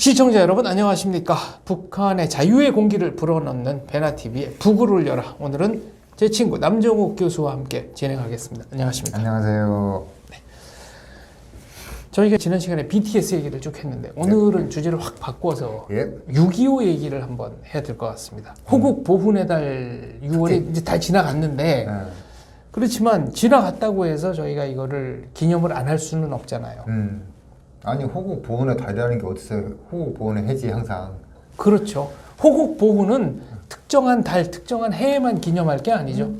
시청자 여러분 안녕하십니까. 북한의 자유의 공기를 불어넣는 베나TV의 북을 울려라. 오늘은 제 친구 남정욱 교수와 함께 진행하겠습니다. 안녕하십니까. 안녕하세요. 저희가 지난 시간에 BTS 얘기를 쭉 했는데 오늘은 주제를 확 바꿔서 6.25 얘기를 한번 해야 될 것 같습니다. 호국 보훈의 달 6월이 이제 다 지나갔는데 그렇지만 지나갔다고 해서 저희가 이거를 기념을 안 할 수는 없잖아요. 아니 호국 보훈의 달이라는 게 어디서 호국 보훈의 해지 항상. 그렇죠. 호국 보훈은 특정한 달, 특정한 해에만 기념할 게 아니죠.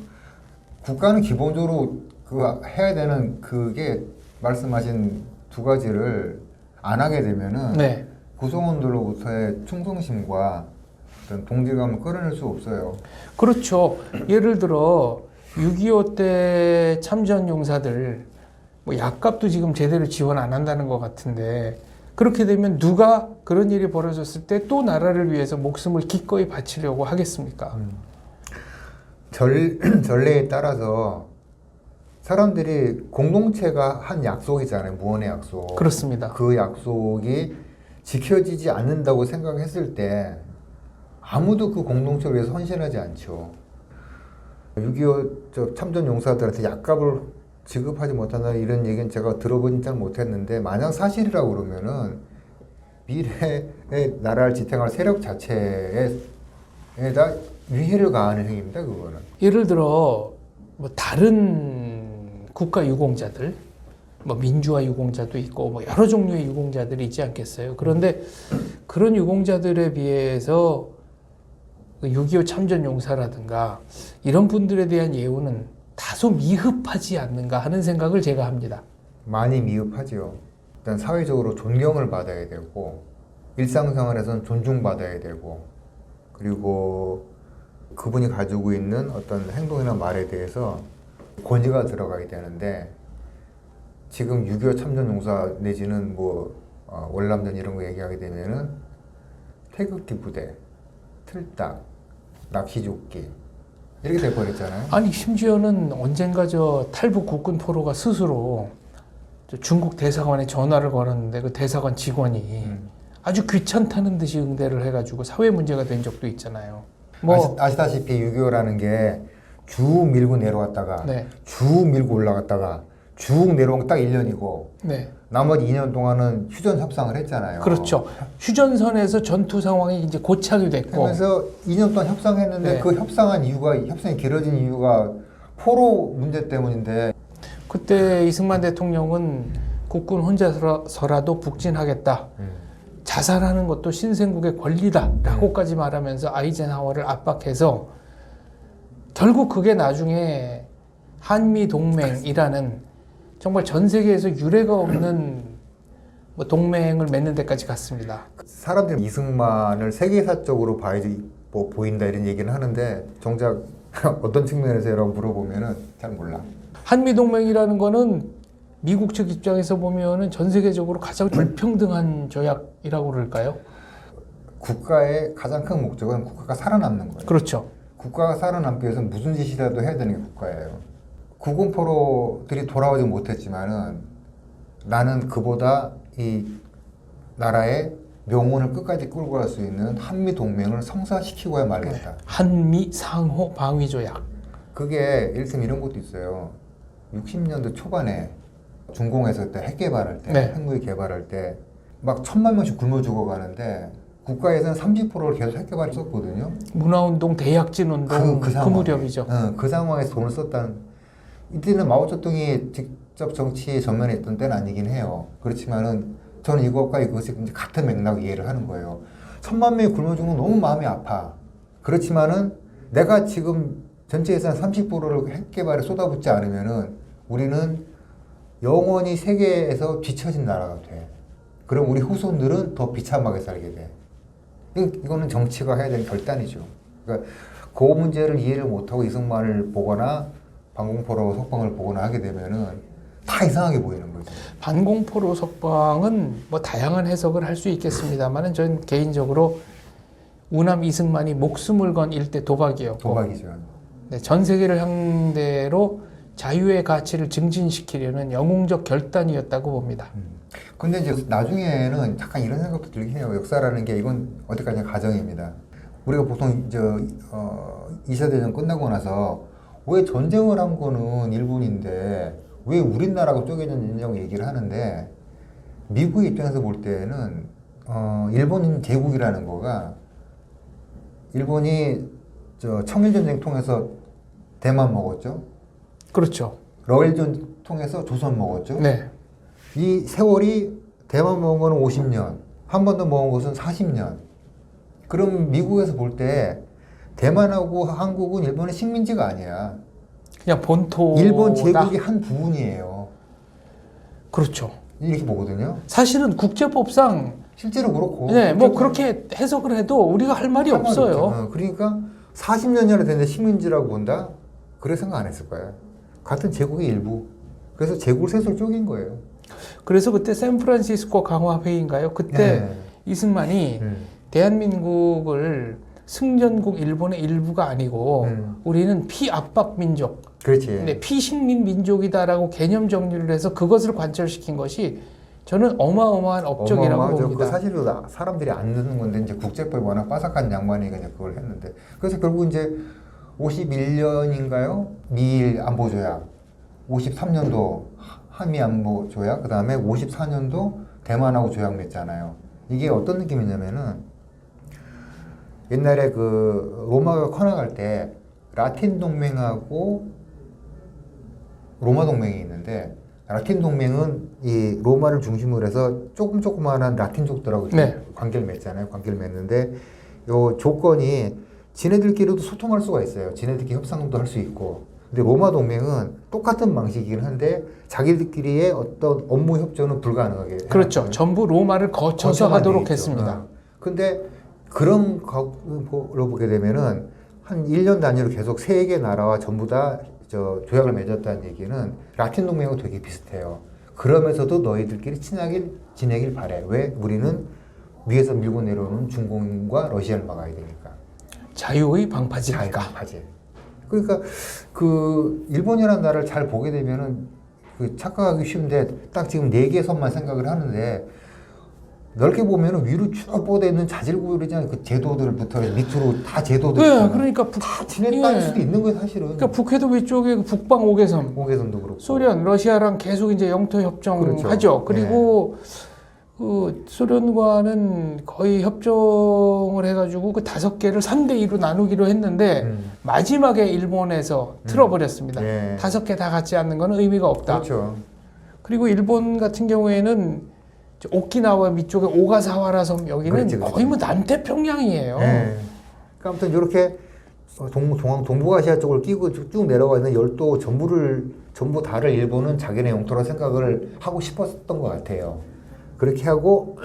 국가는 기본적으로 해야 되는 그게 말씀하신 두 가지를 안 하게 되면은 네. 구성원들로부터의 충성심과 어떤 동질감을 끌어낼 수 없어요. 그렇죠. 예를 들어 6.25 때 참전 용사들 뭐 약값도 지금 제대로 지원 안 한다는 것 같은데 그렇게 되면 누가 그런 일이 벌어졌을 때 또 나라를 위해서 목숨을 기꺼이 바치려고 하겠습니까? 전례에 따라서 사람들이 공동체가 한 약속이잖아요. 무언의 약속. 그렇습니다. 그 약속이 지켜지지 않는다고 생각했을 때 아무도 그 공동체를 위해서 헌신하지 않죠. 6.25 참전 용사들한테 약값을 지급하지 못한다 이런 얘기는 제가 들어보진 잘 못했는데 만약 사실이라고 그러면은 미래의 나라를 지탱할 세력 자체에다 위해를 가하는 행위입니다. 그거는. 예를 들어 뭐 다른 국가 유공자들, 뭐 민주화 유공자도 있고 뭐 여러 종류의 유공자들이 있지 않겠어요. 그런데 그런 유공자들에 비해서 6.25 참전 용사라든가 이런 분들에 대한 예우는 다소 미흡하지 않는가 하는 생각을 제가 합니다. 많이 미흡하지요. 일단 사회적으로 존경을 받아야 되고 일상생활에서는 존중받아야 되고 그리고 그분이 가지고 있는 어떤 행동이나 말에 대해서 권위가 들어가야 되는데 지금 6.25 참전용사 내지는 뭐 월남전 이런 거 얘기하게 되면은 태극기 부대, 틀딱, 낚시조끼 이렇게 돼버렸잖아요. 아니 심지어는 언젠가 저 탈북 국군 포로가 스스로 저 중국 대사관에 전화를 걸었는데 그 대사관 직원이 아주 귀찮다는 듯이 응대를 해가지고 사회 문제가 된 적도 있잖아요. 뭐 아시다시피 6.25라는 게 쭉 밀고 내려왔다가 네. 쭉 밀고 올라갔다가 쭉 내려온 게 딱 1년이고 네. 나머지 2년 동안은 휴전 협상을 했잖아요. 그렇죠. 휴전선에서 전투 상황이 이제 고착이 됐고 하면서 2년 동안 협상했는데 네. 그 협상이 길어진 이유가 포로 문제 때문인데 그때 이승만 대통령은 국군 혼자서라도 북진하겠다. 자살하는 것도 신생국의 권리다라고까지 말하면서 아이젠하워를 압박해서 결국 그게 나중에 한미동맹이라는 정말 전 세계에서 유례가 없는 뭐 동맹을 맺는 데까지 갔습니다. 사람들이 이승만을 세계사적으로 봐야지 뭐 보인다 이런 얘기는 하는데 정작 어떤 측면에서라고 물어보면은 잘 몰라. 한미동맹이라는 거는 미국 측 입장에서 보면은 전 세계적으로 가장 불평등한 조약이라고 그럴까요? 국가의 가장 큰 목적은 국가가 살아남는 거예요. 그렇죠. 국가가 살아남기 위해서는 무슨 짓이라도 해야 되는 게 국가예요. 구공포로들이 돌아오지 못했지만은 나는 그보다 이 나라의 명운을 끝까지 끌고 갈 수 있는 한미 동맹을 성사시키고야 말겠다. 네. 한미 상호 방위 조약. 그게 일단 이런 것도 있어요. 60년대 초반에 중공에서 그때 핵 개발할 때, 네. 핵무기 개발할 때 막 1,000만 명씩 굶어 죽어가는데 국가에서는 30%를 계속 핵 개발을 썼거든요. 문화운동, 대약진운동 그 무렵이죠. 그 상황에서 돈을 썼다는. 이때는 마오쩌둥이 직접 정치 전면에 있던 때는 아니긴 해요. 그렇지만은 저는 이것과 이것이 같은 맥락 이해를 하는 거예요. 1,000만 명이 굶어 죽는 건 너무 마음이 아파. 그렇지만은 내가 지금 전체 예산 30%를 핵 개발에 쏟아붓지 않으면은 우리는 영원히 세계에서 뒤처진 나라가 돼. 그럼 우리 후손들은 더 비참하게 살게 돼. 이거는 정치가 해야 되는 결단이죠. 그러니까 그 문제를 이해를 못하고 이승만을 보거나 반공포로 석방을 보거나 하게 되면은 다 이상하게 보이는 거죠. 반공포로 석방은 뭐 다양한 해석을 할 수 있겠습니다만은 전 개인적으로 우남 이승만이 목숨을 건 일대 도박이었고 도박이죠. 네, 전 세계를 상대로 자유의 가치를 증진시키려는 영웅적 결단이었다고 봅니다. 근데 이제 나중에는 잠깐 이런 생각도 들긴 해요. 역사라는 게 이건 어디까지 가정입니다. 우리가 보통 2차 대전 끝나고 나서 왜 전쟁을 한 거는 일본인데 왜 우리나라가 쪼개졌느냐고 얘기를 하는데 미국의 입장에서 볼 때는 일본 제국이라는 거가 일본이 청일전쟁 통해서 대만 먹었죠. 그렇죠. 러일전 통해서 조선 먹었죠. 네. 이 세월이 대만 먹은 거는 50년, 한 번 더 먹은 것은 40년. 그럼 미국에서 볼 때 대만하고 한국은 일본의 식민지가 아니야. 그냥 본토다. 일본 제국의 한 부분이에요. 그렇죠. 이렇게 보거든요. 사실은 국제법상 실제로 그렇고. 네, 뭐 그렇게 해석을 해도 우리가 할 말이 없어요. 그러니까 40년이나 됐는데 식민지라고 본다? 그래 생각 안 했을 거예요. 같은 제국의 일부. 그래서 제국을 셋으로 쪼갠 거예요. 그래서 그때 샌프란시스코 강화 회의인가요? 그때 네. 이승만이 대한민국을 승전국 일본의 일부가 아니고 우리는 피압박 민족, 그렇지. 네, 피식민 민족이다라고 개념 정리를 해서 그것을 관철시킨 것이 저는 어마어마한 업적이라고 어마어마하죠. 봅니다. 그 사실은 사람들이 안 듣는 건데 이제 국제법이 워낙 빠삭한 양반이 그냥 그걸 했는데 그래서 결국 이제 51년인가요? 미일 안보 조약, 53년도 한미 안보 조약, 그 다음에 54년도 대만하고 조약 맺잖아요. 이게 어떤 느낌이냐면은 옛날에 그 로마가 커나갈 때 라틴 동맹하고 로마 동맹이 있는데 라틴 동맹은 이 로마를 중심으로 해서 조그만한 라틴족들하고 네. 관계를 맺잖아요. 관계를 맺는데 요 조건이 지네들끼리도 소통할 수가 있어요. 지네들끼리 협상도 할 수 있고. 근데 로마 동맹은 똑같은 방식이긴 한데 자기들끼리의 어떤 업무 협조는 불가능하게. 그렇죠. 해놨어요. 전부 로마를 거쳐서 거쳐만 하도록 돼 있죠. 했습니다. 근데 그런 걸로 보게 되면은 한 1년 단위로 계속 세 개 나라와 전부 다 조약을 맺었다는 얘기는 라틴 동맹하고 되게 비슷해요. 그러면서도 너희들끼리 친하게 지내길 바래. 왜? 우리는 위에서 밀고 내려오는 중공과 러시아를 막아야 되니까. 자유의 방파제니까. 방파제. 그러니까 그 일본이라는 나라를 잘 보게 되면은 그 착각하기 쉬운데 딱 지금 4개의 선만 생각을 하는데 넓게 보면은 위로 쭉 뻗어 있는 자질구레한 그 제도들부터 밑으로 다 제도들. 네, 그러니까 다 지냈다는 수도 있는 거예요, 사실은. 그러니까 북해도 위쪽에 그 북방 5개섬, 오개선도 그렇고. 소련, 러시아랑 계속 이제 영토 협정하죠. 그렇죠. 그리고 그 소련과는 거의 협정을 해가지고 그 5개를 3대 2로 나누기로 했는데 마지막에 일본에서 틀어버렸습니다. 네. 5개 다 같이 하는 건 의미가 없다. 그렇죠. 그리고 일본 같은 경우에는 오키나와 밑쪽에 오가사와라 섬 여기는 그렇지. 거의 뭐 남태평양이에요. 네. 그러니까 아무튼 이렇게 동북아시아 쪽을 끼고 쭉 내려가 있는 열도 전부 다를 일본은 자기네 영토라 생각을 하고 싶었던 것 같아요. 그렇게 하고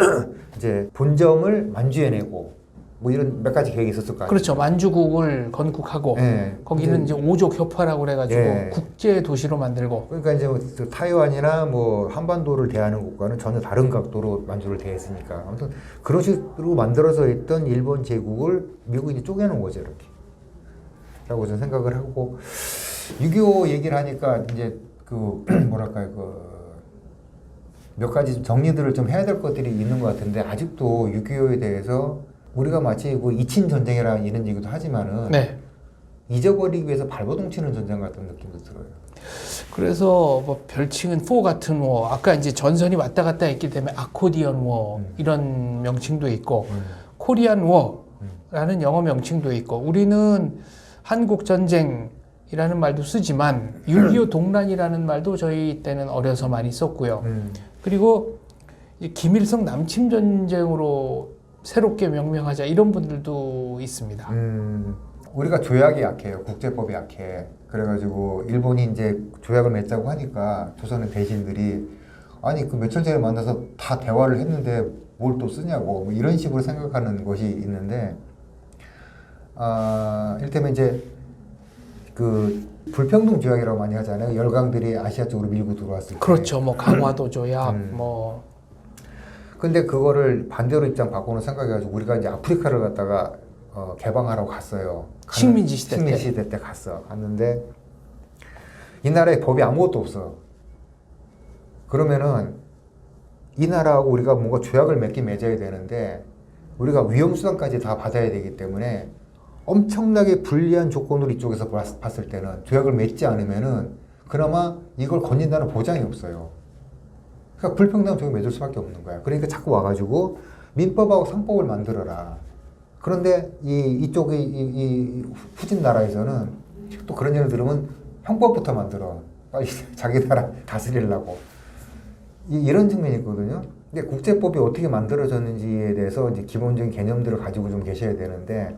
이제 본점을 만주에 내고 뭐 이런 몇 가지 계획이 있었을 거 아니에요. 그렇죠. 만주국을 건국하고 네. 거기는 이제 오족 협화라고 그래가지고 네. 국제 도시로 만들고. 그러니까 이제 뭐 타이완이나 뭐 한반도를 대하는 곳과는 전혀 다른 각도로 만주를 대했으니까 아무튼 그런 식으로 만들어져 있던 일본 제국을 미국이 이제 쪼개는 거죠 이렇게. 라고 저는 생각을 하고 6.25 얘기를 하니까 이제 그 뭐랄까요 그 몇 가지 좀 정리들을 좀 해야 될 것들이 있는 것 같은데 아직도 6.25에 대해서 우리가 마치 그 이친 전쟁이라 이런 얘기도 하지만은 네. 잊어버리기 위해서 발버둥 치는 전쟁 같은 느낌도 들어요. 그래서 뭐 별칭은 포 같은 워, 아까 이제 전선이 왔다 갔다 했기 때문에 아코디언 워 이런 명칭도 있고 코리안 워라는 영어 명칭도 있고 우리는 한국 전쟁이라는 말도 쓰지만 6.25 동란이라는 말도 저희 때는 어려서 많이 썼고요. 그리고 김일성 남침 전쟁으로 새롭게 명명하자 이런 분들도 있습니다. 우리가 조약이 약해요. 국제법이 약해. 그래가지고 일본이 이제 조약을 맺자고 하니까 조선의 대신들이 아니 그 며칠 전에 만나서 다 대화를 했는데 뭘 또 쓰냐고 뭐 이런 식으로 생각하는 것이 있는데 이를테면 이제 그 불평등 조약이라고 많이 하잖아요. 열강들이 아시아 쪽으로 밀고 들어왔을 때. 그렇죠. 뭐 강화도 조약 뭐 근데 그거를 반대로 입장 바꾸는 생각해가지고 우리가 이제 아프리카를 갔다가 개방하러 갔어요. 식민지 시대 때. 식민지 시대 때 갔는데 이 나라에 법이 아무것도 없어. 그러면은 이 나라하고 우리가 뭔가 조약을 맺어야 되는데 우리가 위험수당까지 다 받아야 되기 때문에 엄청나게 불리한 조건으로 이쪽에서 봤을 때는 조약을 맺지 않으면은 그나마 이걸 건진다는 보장이 없어요. 그러니까 불평등 조약 맺을 수밖에 없는 거야. 그러니까 자꾸 와가지고 민법하고 상법을 만들어라. 그런데 이쪽의 이 후진 나라에서는 또 그런 예를 들으면 형법부터 만들어. 빨리 자기 나라 다스리려고. 이런 측면이 있거든요. 근데 국제법이 어떻게 만들어졌는지에 대해서 이제 기본적인 개념들을 가지고 좀 계셔야 되는데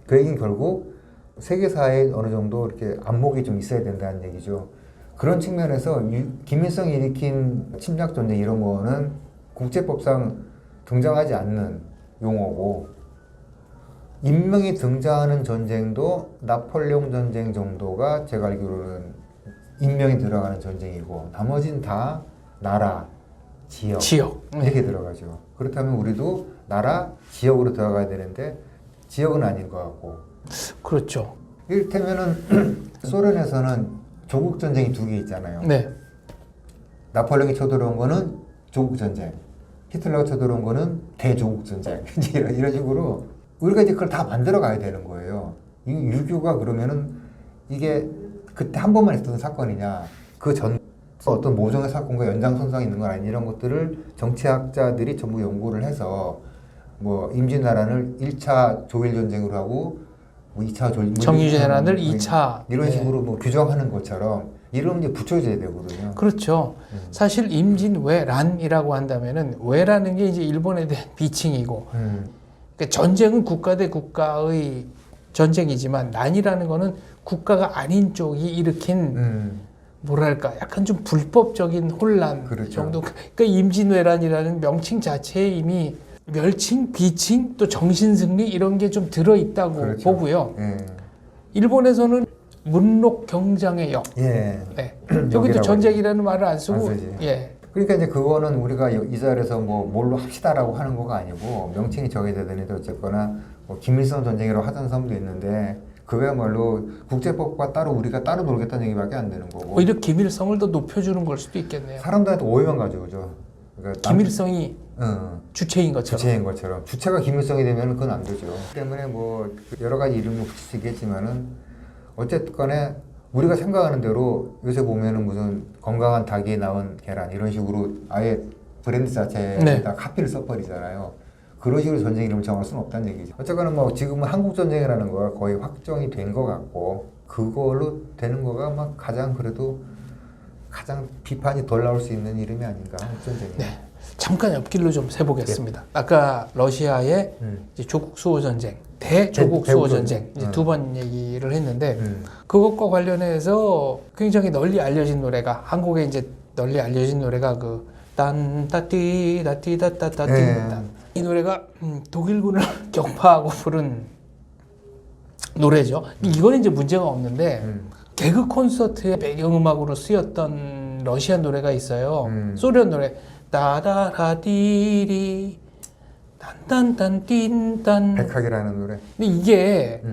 그 얘기는 결국 세계사에 어느 정도 이렇게 안목이 좀 있어야 된다는 얘기죠. 그런 측면에서 김일성이 일으킨 침략 전쟁 이런 거는 국제법상 등장하지 않는 용어고 인명이 등장하는 전쟁도 나폴레옹 전쟁 정도가 제가 알기로는 인명이 들어가는 전쟁이고 나머지는 다 나라, 지역 이렇게 들어가죠. 그렇다면 우리도 나라, 지역으로 들어가야 되는데 지역은 아닌 것 같고 그렇죠. 이를테면은 소련에서는 조국 전쟁이 두 개 있잖아요. 네. 나폴레옹이 쳐들어온 거는 조국 전쟁, 히틀러가 쳐들어온 거는 대조국 전쟁 이런 식으로 우리가 이제 그걸 다 만들어 가야 되는 거예요. 이 유교가 그러면은 이게 그때 한 번만 있었던 사건이냐, 그 전 어떤 모종의 사건과 연장선상이 있는 건 아니 이런 것들을 정치학자들이 전부 연구를 해서 뭐 임진왜란을 1차 조일전쟁으로 하고 뭐 2차 정유재난을 2차 이런 식으로 뭐 규정하는 것처럼 이름 이제 붙여줘야 되거든요. 그렇죠. 사실 임진왜란이라고 한다면은 왜라는 게 이제 일본에 대한 비칭이고 그러니까 전쟁은 국가 대 국가의 전쟁이지만 난이라는 거는 국가가 아닌 쪽이 일으킨 뭐랄까 약간 좀 불법적인 혼란 그렇죠. 정도. 그러니까 임진왜란이라는 명칭 자체에 이미 멸칭, 비칭, 또 정신승리 이런 게 좀 들어있다고 그렇죠. 보고요. 예. 일본에서는 문록경장의 역. 예. 네. 여기도 전쟁이라는 말을 안 쓰고. 안 쓰지. 예. 그러니까 이제 그거는 우리가 이 자리에서 뭐 뭘로 합시다라고 하는 거가 아니고 명칭이 정해져야 되는데 어쨌거나 뭐 김일성 전쟁이라고 하던 사람도 있는데 그거야말로 국제법과 따로 우리가 따로 놀겠다는 얘기밖에 안 되는 거고 오히려 김일성을 더 높여주는 걸 수도 있겠네요. 사람들한테 오해만 가져오죠. 그러니까 김일성이 주체인 것처럼. 주체인 것처럼 주체가 김일성이 되면 그건 안 되죠. 때문에 뭐 여러 가지 이름을 붙일 수 있겠지만은 어쨌건에 우리가 생각하는 대로 요새 보면은 무슨 건강한 닭이 낳은 계란 이런 식으로 아예 브랜드 자체에다 네. 카피를 써버리잖아요. 그런 식으로 전쟁 이름을 정할 수는 없다는 얘기죠. 어쨌거나 뭐 지금은 한국 전쟁이라는 거가 거의 확정이 된 것 같고 그걸로 되는 거가 막 가장 비판이 덜 나올 수 있는 이름이 아닌가 한국 전쟁이. 네. 잠깐 옆길로 좀 세보겠습니다. 아까 러시아의 이제 조국 수호 전쟁, 대조국 수호 전쟁 이제 두 번 얘기를 했는데 그것과 관련해서 굉장히 널리 알려진 노래가 한국에 이제 널리 알려진 노래가 그 딴따띠다띠다따따띠 이 노래가 독일군을 격파하고 부른 노래죠. 이거는 이제 문제가 없는데 개그 콘서트의 배경음악으로 쓰였던 러시안 노래가 있어요. 소련 노래 따다라디리 딴딴딴 백학이라는 노래. 근데 이게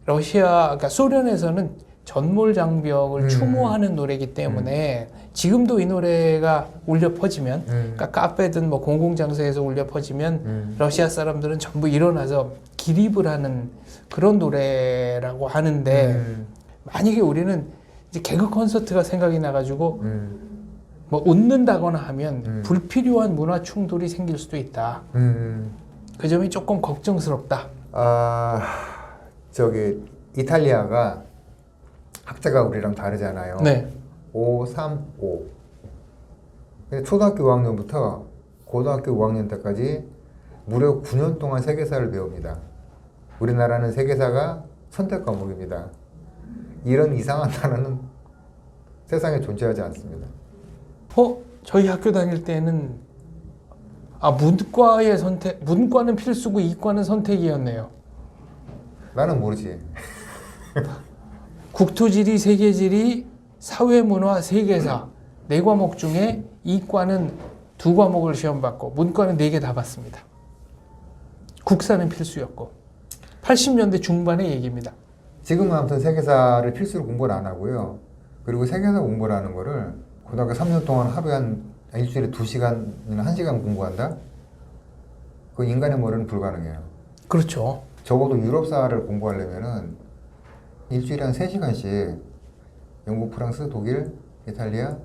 그러니까 소련에서는 전몰장벽을 추모하는 노래이기 때문에 지금도 이 노래가 울려 퍼지면 그러니까 카페든 뭐 공공장소에서 울려 퍼지면 러시아 사람들은 전부 일어나서 기립을 하는 그런 노래라고 하는데 만약에 우리는 이제 개그 콘서트가 생각이 나가지고 뭐 웃는다거나 하면 불필요한 문화 충돌이 생길 수도 있다. 그 점이 조금 걱정스럽다. 저기 이탈리아가 학자가 우리랑 다르잖아요. 네. 535. 근데 초등학교 5학년부터 고등학교 5학년 때까지 무려 9년 동안 세계사를 배웁니다. 우리나라는 세계사가 선택 과목입니다. 이런 이상한 단어는 세상에 존재하지 않습니다. 저희 학교 다닐 때는 문과의 선택, 문과는 필수고 이과는 선택이었네요. 나는 모르지. 국토지리, 세계지리, 사회문화, 세계사 4과목 중에 이과는 2과목을 시험 받고 문과는 4개 다 봤습니다. 국사는 필수였고 80년대 중반의 얘기입니다. 지금은 아무튼 세계사를 필수로 공부를 안 하고요. 그리고 세계사 공부를 하는 거를 고등학교 3년 동안 하루에 한 일주일에 2시간이나 1시간 공부한다? 그 인간의 머리는 불가능해요. 그렇죠. 적어도 유럽사를 공부하려면은 일주일에 한 3시간씩 영국, 프랑스, 독일, 이탈리아,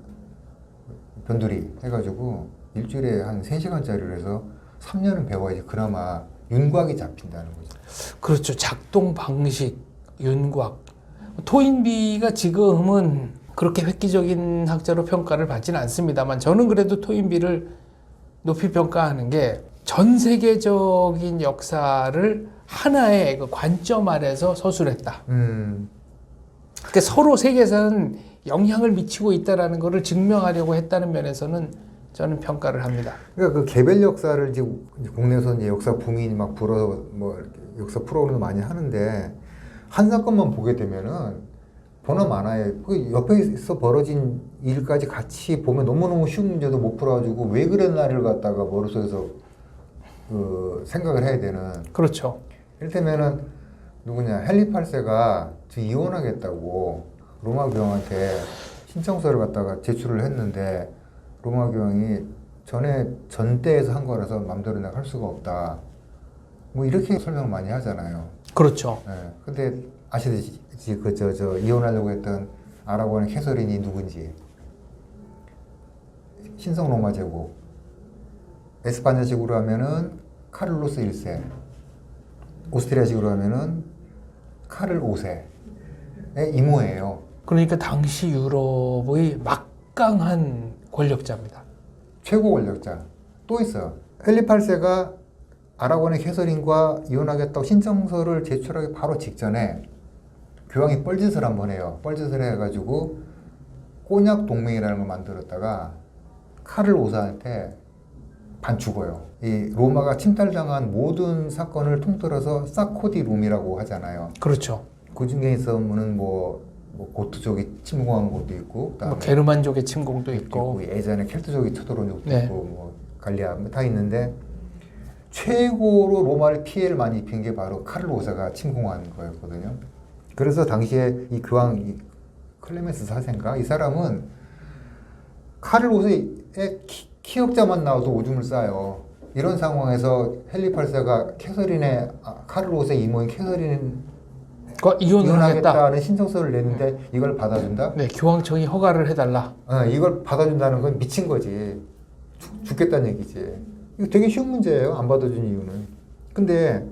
변두리 해가지고 일주일에 한 3시간짜리를 해서 3년은 배워야지 그나마 윤곽이 잡힌다는 거죠. 그렇죠. 작동 방식, 윤곽. 토인비가 지금은 그렇게 획기적인 학자로 평가를 받지는 않습니다만 저는 그래도 토인비를 높이 평가하는 게 전 세계적인 역사를 하나의 그 관점 아래서 서술했다. 그러니까 서로 세계사는 영향을 미치고 있다는 것을 증명하려고 했다는 면에서는 저는 평가를 합니다. 그러니까 그 개별 역사를 지금 국내에서 이제 역사 붐이 막 불어 뭐 이렇게 역사 풀어오는 거 많이 하는데 한 사건만 보게 되면은 보나 마나에 그 옆에서 벌어진 일까지 같이 보면 너무너무 쉬운 문제도 못 풀어가지고 왜 그랬나를 갖다가 머릿속에서 그 생각을 해야 되는. 그렇죠. 이를테면은 누구냐 헨리 8세가 이혼하겠다고 로마 교황한테 신청서를 갖다가 제출을 했는데 로마 교황이 전대에서 한 거라서 마음대로 내가 할 수가 없다. 뭐 이렇게 설명을 많이 하잖아요. 그렇죠. 예. 근데 아시듯이 저 이혼하려고 했던 아라고는 캐서린이 누군지. 신성 로마 제국. 에스파냐식으로 하면은 카를로스 1세. 오스트리아식으로 하면은 카를 5세의 이모예요. 그러니까 당시 유럽의 막강한 권력자입니다. 최고 권력자. 또 있어요. 헨리 8세가 아라곤의 캐서린과 이혼하겠다고 신청서를 제출하기 바로 직전에 교황이 뻘짓을 한번 해요. 뻘짓을 해가지고 꼬냑 동맹이라는 걸 만들었다가 카를 5세한테 반 죽어요. 이 로마가 침탈당한 모든 사건을 통틀어서 사코디 룸이라고 하잖아요. 그렇죠. 그 중에 있으면은 뭐 고트족이 침공한 것도 있고, 뭐 게르만족의 침공도 있고, 예전에 켈트족이 쳐들어온 적도 네. 있고, 뭐 갈리아 다 있는데 최고로 로마를 피해를 많이 입힌 게 바로 카를 5세가 침공한 거였거든요. 그래서 당시에 이 교황 이 클레멘스 4세인가 이 사람은 카를 5세의 키역자만 나와도 오줌을 싸요. 이런 상황에서 헨리 8세가 캐서린의 카를 5세 이모인 캐서린 이혼하겠다는 신청서를 내는데 이걸 받아준다? 네, 교황청이 허가를 해달라. 이걸 받아준다는 건 미친 거지. 죽겠다는 얘기지. 이거 되게 쉬운 문제예요. 안 받아준 이유는. 근데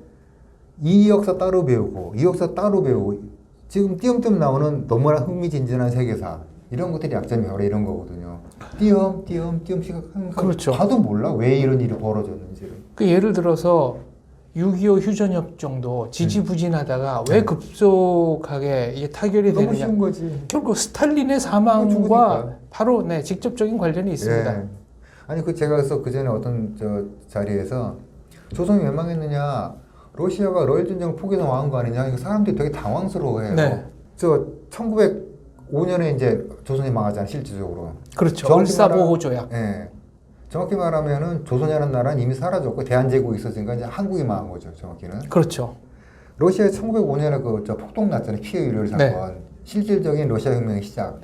이 역사 따로 배우고 이 역사 따로 배우고 지금 띄엄띄엄 나오는 너무나 흥미진진한 세계사 이런 것들이 약점이 바로 이런 거거든요. 띄엄띄엄 시각하는 그렇죠. 봐도 몰라 왜 이런 일이 벌어졌는지를. 그 예를 들어서 6.25 휴전협 정도 지지부진하다가 왜 급속하게 이게 타결이 너무 되느냐. 쉬운 거지. 결국 스탈린의 사망과 죽으니까. 바로 네, 직접적인 관련이 있습니다. 예. 아니 제가 그래서 그 전에 어떤 자리에서 조선이 왜 망했느냐, 러시아가 러일 전쟁을 포기해서 망한 거 아니냐, 이거 사람들이 되게 당황스러워해요. 네. 1905년에 이제 조선이 망하잖아요, 실질적으로. 그렇죠. 을사보호 조약. 예. 정확히 말하면은 조선이라는 나라는 이미 사라졌고 대한제국이 있었으니까 이제 한국이 망한 거죠, 정확히는. 그렇죠. 러시아에 1905년에 폭동 났잖아요, 피해 유혈 사건. 네. 실질적인 러시아 혁명의 시작.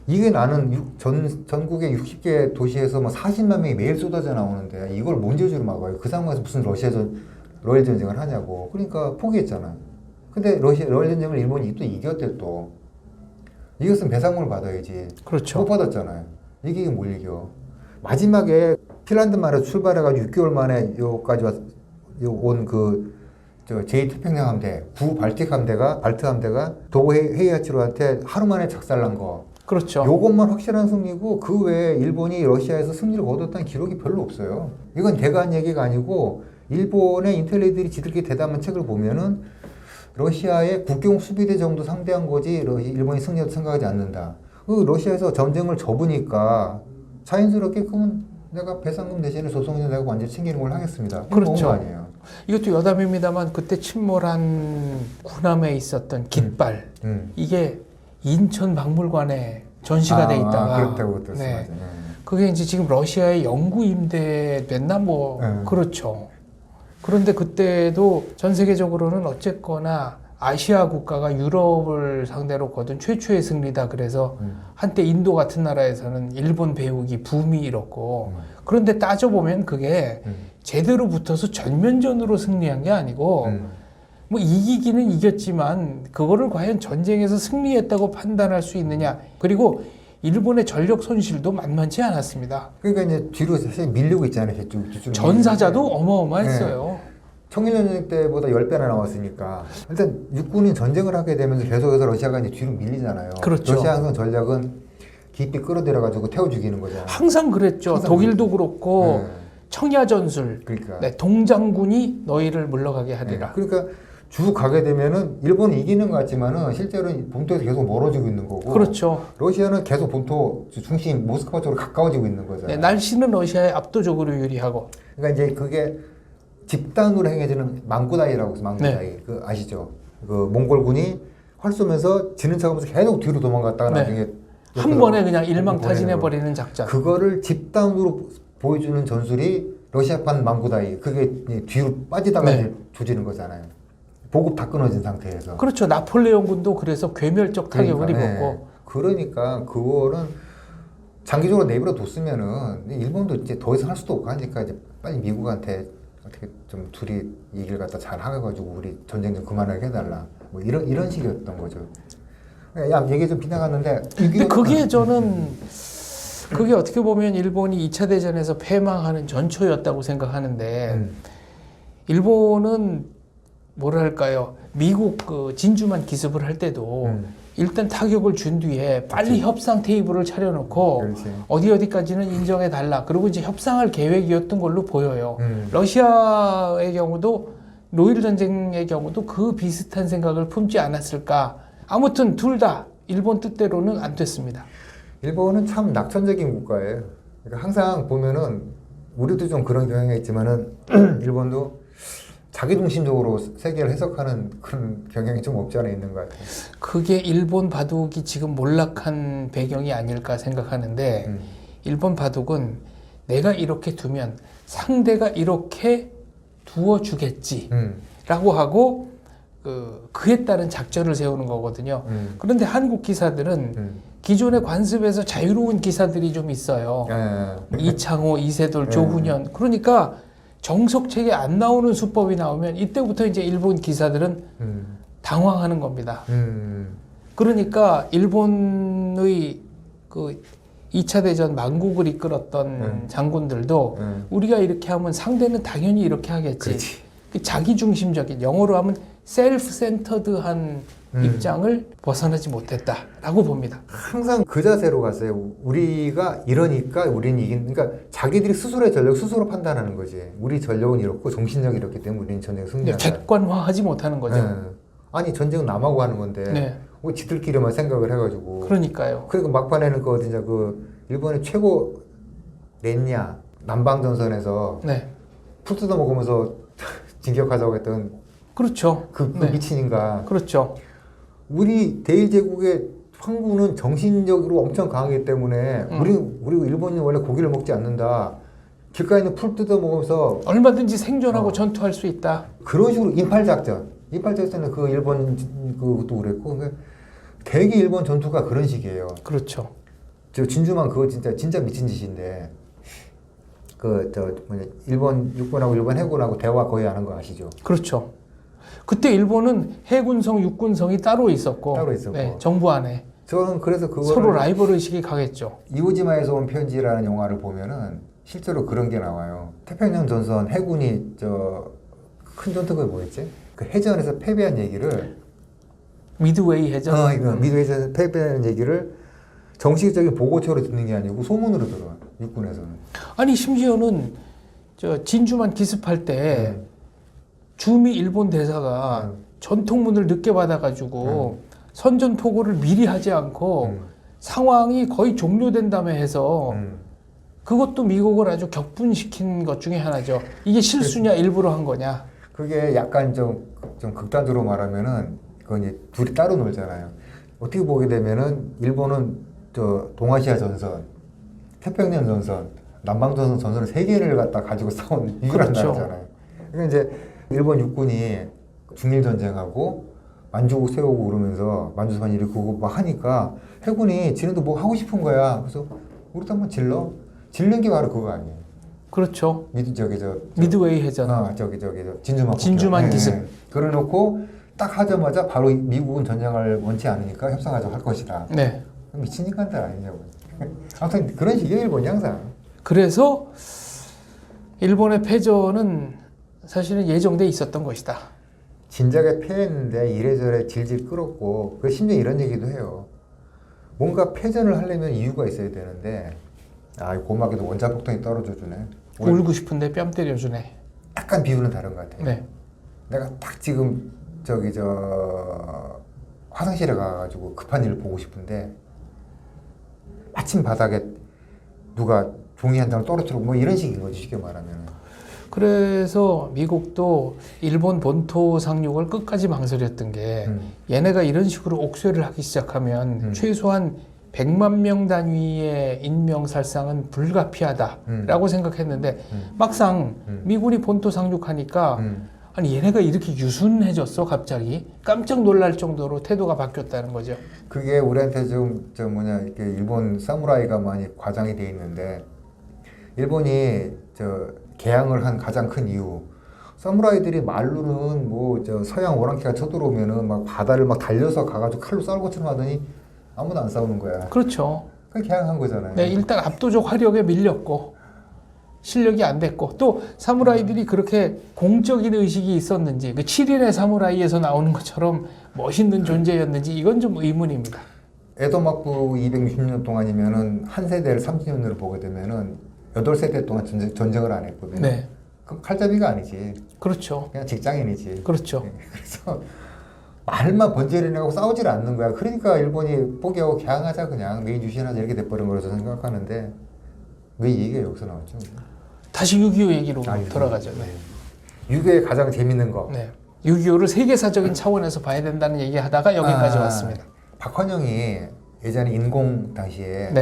이게 나는 전국의 60개 도시에서 뭐 40만 명이 매일 쏟아져 나오는데 이걸 뭔 재주로 막아요? 그 상황에서 무슨 러일 전쟁을 하냐고. 그러니까 포기했잖아. 근데 러일 전쟁을 일본이 또 이겼대 또. 이겼으면 배상금을 받아야지. 그렇죠. 못 받았잖아요. 이게 뭘 이겨. 마지막에 핀란드 말에 출발해가지고 6개월 만에 여기까지 온 제2태평양 함대, 구발틱 함대가, 발트 함대가 도고 헤이아치로한테 하루 만에 작살난 거. 그렇죠. 요것만 확실한 승리고 그 외에 일본이 러시아에서 승리를 거뒀다는 기록이 별로 없어요. 이건 대가한 얘기가 아니고 일본의 인텔리들이 지들끼리 대담한 책을 보면은 러시아의 국경 수비대 정도 상대한 거지 일본이 승리도 생각하지 않는다. 그 러시아에서 전쟁을 접으니까 자연스럽게 그러면 내가 배상금 대신에 조선인을 내가 완전히 챙기는 걸 하겠습니다. 그렇죠. 거 아니에요. 이것도 여담입니다만 그때 침몰한 군함에 있었던 깃발 이게 인천 박물관에 전시가 돼 있다가 그렇다고 들었어요. 네. 맞아요. 그게 이제 지금 러시아의 영구 임대 됐나 뭐 그렇죠. 그런데 그때도 전 세계적으로는 어쨌거나 아시아 국가가 유럽을 상대로 거둔 최초의 승리다. 그래서 한때 인도 같은 나라에서는 일본 배우기 붐이 일었고 그런데 따져보면 그게 제대로 붙어서 전면전으로 승리한 게 아니고 뭐 이기기는 이겼지만 그거를 과연 전쟁에서 승리했다고 판단할 수 있느냐. 그리고 일본의 전력 손실도 만만치 않았습니다. 그러니까 이제 뒤로 사실 밀리고 있잖아요. 저쪽 전사자도 어마어마했어요. 청일전쟁 때보다 10배나 나왔으니까 일단 육군이 전쟁을 하게 되면서 계속해서 러시아가 이제 뒤로 밀리잖아요. 그렇죠. 러시아 항상 전략은 깊이 끌어들여가지고 태워 죽이는 거잖아요. 항상 그랬죠. 항상 독일도 그렇고 네. 청야 전술, 그러니까. 네, 동장군이 너희를 물러가게 네. 하리라. 그러니까 쭉 가게 되면은 일본은 이기는 것 같지만은 실제로는 본토에서 계속 멀어지고 있는 거고. 그렇죠. 러시아는 계속 본토 중심 모스크바 쪽으로 가까워지고 있는 거잖아요. 네, 날씨는 러시아에 압도적으로 유리하고. 그러니까 이제 그게 집단으로 행해지는 망구다이라고 해서 망구다이 네. 그 아시죠? 그 몽골군이 활 쏘면서 지는 척하면서 계속 뒤로 도망갔다가 네. 나중에 한 번에 그냥 일망타진해버리는 작전. 그거를 집단으로 보여주는 전술이 러시아판 망구다이. 그게 이제 뒤로 빠지다가 네. 이제 조지는 거잖아요. 보급 다 끊어진 상태에서. 그렇죠. 나폴레옹군도 그래서 괴멸적 타격을 그러니까, 입었고. 네. 그러니까 그거는 장기적으로 내버려 뒀으면은 일본도 이제 더 이상 할 수도 없고 하니까 이제 빨리 미국한테 어떻게 좀 둘이 얘기를 갖다 잘 해가지고 우리 전쟁 좀 그만하게 해달라. 뭐 이런 식이었던 거죠. 야, 얘기 좀 빗나갔는데. 근데 그게 저는 그게 어떻게 보면 일본이 2차 대전에서 패망하는 전초였다고 생각하는데 일본은 뭐랄까요? 미국 그 진주만 기습을 할 때도 일단 타격을 준 뒤에 빨리 그치. 협상 테이블을 차려놓고 그렇지. 어디까지는 인정해 달라. 그리고 이제 협상할 계획이었던 걸로 보여요. 러시아의 경우도 노일 전쟁의 경우도 그 비슷한 생각을 품지 않았을까. 아무튼 둘 다 일본 뜻대로는 안 됐습니다. 일본은 참 낙천적인 국가예요. 그러니까 항상 보면은 우리도 좀 그런 경향이 있지만은 일본도 자기 중심적으로 세계를 해석하는 그런 경향이 좀 없지 않아 있는 것 같아요. 그게 일본 바둑이 지금 몰락한 배경이 아닐까 생각하는데 일본 바둑은 내가 이렇게 두면 상대가 이렇게 두어주겠지라고 하고 그에 따른 작전을 세우는 거거든요. 그런데 한국 기사들은 기존의 관습에서 자유로운 기사들이 좀 있어요. 이창호, 이세돌, 조훈현. 그러니까 정석책에 안 나오는 수법이 나오면 이때부터 이제 일본 기사들은 당황하는 겁니다. 그러니까 일본의 그 2차 대전 만국을 이끌었던 장군들도 우리가 이렇게 하면 상대는 당연히 이렇게 하겠지. 그렇지. 자기 중심적인, 영어로 하면 셀프 센터드한 입장을 벗어나지 못했다라고 봅니다. 항상 그 자세로 갔어요. 우리가 이러니까 우리는 그러니까 자기들이 스스로의 전력 스스로 판단하는 거지. 우리 전력은 이렇고 정신력이 이렇기 때문에 우리는 전쟁 승리한다. 객관화하지 못하는 거죠. 네. 아니 전쟁은 남하고 하는 건데 네. 왜 지들끼리만 생각을 해가지고. 그러니까요. 그리고 막판에는 그 진짜 그 일본의 최고 렌냐 남방전선에서 네. 풀 뜯어 먹으면서 진격하자고 했던 그렇죠. 그 네. 미친인가. 그렇죠. 우리 대일제국의 황군은 정신적으로 엄청 강하기 때문에 우리 일본이 원래 고기를 먹지 않는다. 길가에 있는 풀 뜯어 먹으면서 얼마든지 생존하고 전투할 수 있다. 그런 식으로 인팔작전은 그 일본 그것도 그랬고 대개 일본 전투가 그런 식이에요. 그렇죠. 저 진주만 그거 진짜 미친 짓인데 일본 육군하고 일본 해군하고 대화 거의 안 한 거 아시죠? 그렇죠. 그때 일본은 해군성, 육군성이 따로 있었고, 따로 있었고. 네, 정부 안에 저는 그래서 그거를 서로 라이벌 의식이 강했죠. 이오지마에서 온 편지라는 영화를 보면은 실제로 그런 게 나와요. 태평양 전선 해군이 큰 전투가 뭐였지? 그 해전에서 패배한 얘기를 미드웨이 해전. 이거 미드웨이에서 패배한 얘기를 정식적인 보고처로 듣는 게 아니고 소문으로 들어와 육군에서는. 아니 심지어는 저 진주만 기습할 때 주미 일본 대사가 전통문을 늦게 받아가지고 선전포고를 미리 하지 않고 상황이 거의 종료된 다음에 해서 그것도 미국을 아주 격분시킨 것 중에 하나죠. 이게 실수냐 일부러 한 거냐. 그게 약간 좀 극단적으로 말하면은 그건 이제 둘이 따로 놀잖아요. 어떻게 보게 되면은 일본은 동아시아 전선, 태평양 전선, 남방 전선을 세 개를 갖다 가지고 싸운 유일한 그렇죠. 나라잖아요. 그러니까 이제 일본 육군이 중일 전쟁하고 만주국 세우고 그러면서 만주산 이렇게 그거 막 하니까 해군이 지네도 뭐 하고 싶은 거야. 그래서 우리도 한번 질른 게 바로 그거 아니에요. 그렇죠. 미드웨이 해전. 진주만 기습. 그래놓고 딱 하자마자 바로 미국은 전쟁을 원치 않으니까 협상하자고 할 것이다. 네. 미친 인간들 아니냐고. 아무튼 그런 식이에요, 일본이 항상. 그래서 일본의 패전은 사실은 예정돼 있었던 것이다. 진작에 패했는데 이래저래 질질 끌었고, 그 심지어 이런 얘기도 해요. 뭔가 패전을 하려면 이유가 있어야 되는데, 고막에도 원자폭탄이 떨어져 주네. 울고 싶은데 뺨 때려주네. 약간 비유는 다른 것 같아요. 네. 내가 딱 지금 화장실에 가가지고 급한 일을 보고 싶은데 마침 바닥에 누가 종이 한 장을 떨어뜨리고 뭐 이런 식인 거지, 쉽게 말하면. 그래서 미국도 일본 본토 상륙을 끝까지 망설였던 게 얘네가 이런 식으로 옥죄를 하기 시작하면 최소한 100만 명 단위의 인명살상은 불가피하다라고 생각했는데 막상 미군이 본토 상륙하니까 아니 얘네가 이렇게 유순해졌어 갑자기 깜짝 놀랄 정도로 태도가 바뀌었다는 거죠. 그게 우리한테 이렇게 일본 사무라이가 많이 과장이 돼 있는데, 일본이 개항을 한 가장 큰 이유, 사무라이들이 말로는 서양 오랑캐가 쳐들어오면은 막 바다를 막 달려서 가가지고 칼로 쌀 것처럼 하더니 아무도 안 싸우는 거야. 그렇죠. 그게 개항한 거잖아요. 네, 일단 압도적 화력에 밀렸고 실력이 안 됐고, 또 사무라이들이 그렇게 공적인 의식이 있었는지, 그 7인의 사무라이에서 나오는 것처럼 멋있는 존재였는지 이건 좀 의문입니다. 에도 막부 260년 동안이면은 한 세대를 30년으로 보게 되면은 8세대 동안 전쟁을 안 했거든요. 네. 그럼 칼잡이가 아니지. 그렇죠. 그냥 직장인이지. 그렇죠. 그래서 말만 번지르내고 싸우질 않는 거야. 그러니까 일본이 포기하고 개항하자, 그냥 메인 주시하자 이렇게 돼버린 거라서 생각하는데, 왜 이 얘기가 여기서 나왔죠? 다시 6.25 얘기로 돌아가죠. 네. 6.25의 가장 재밌는 거. 네. 6.25를 세계사적인 차원에서 봐야 된다는 얘기 하다가 여기까지 왔습니다. 박헌영이 예전에 인공 당시에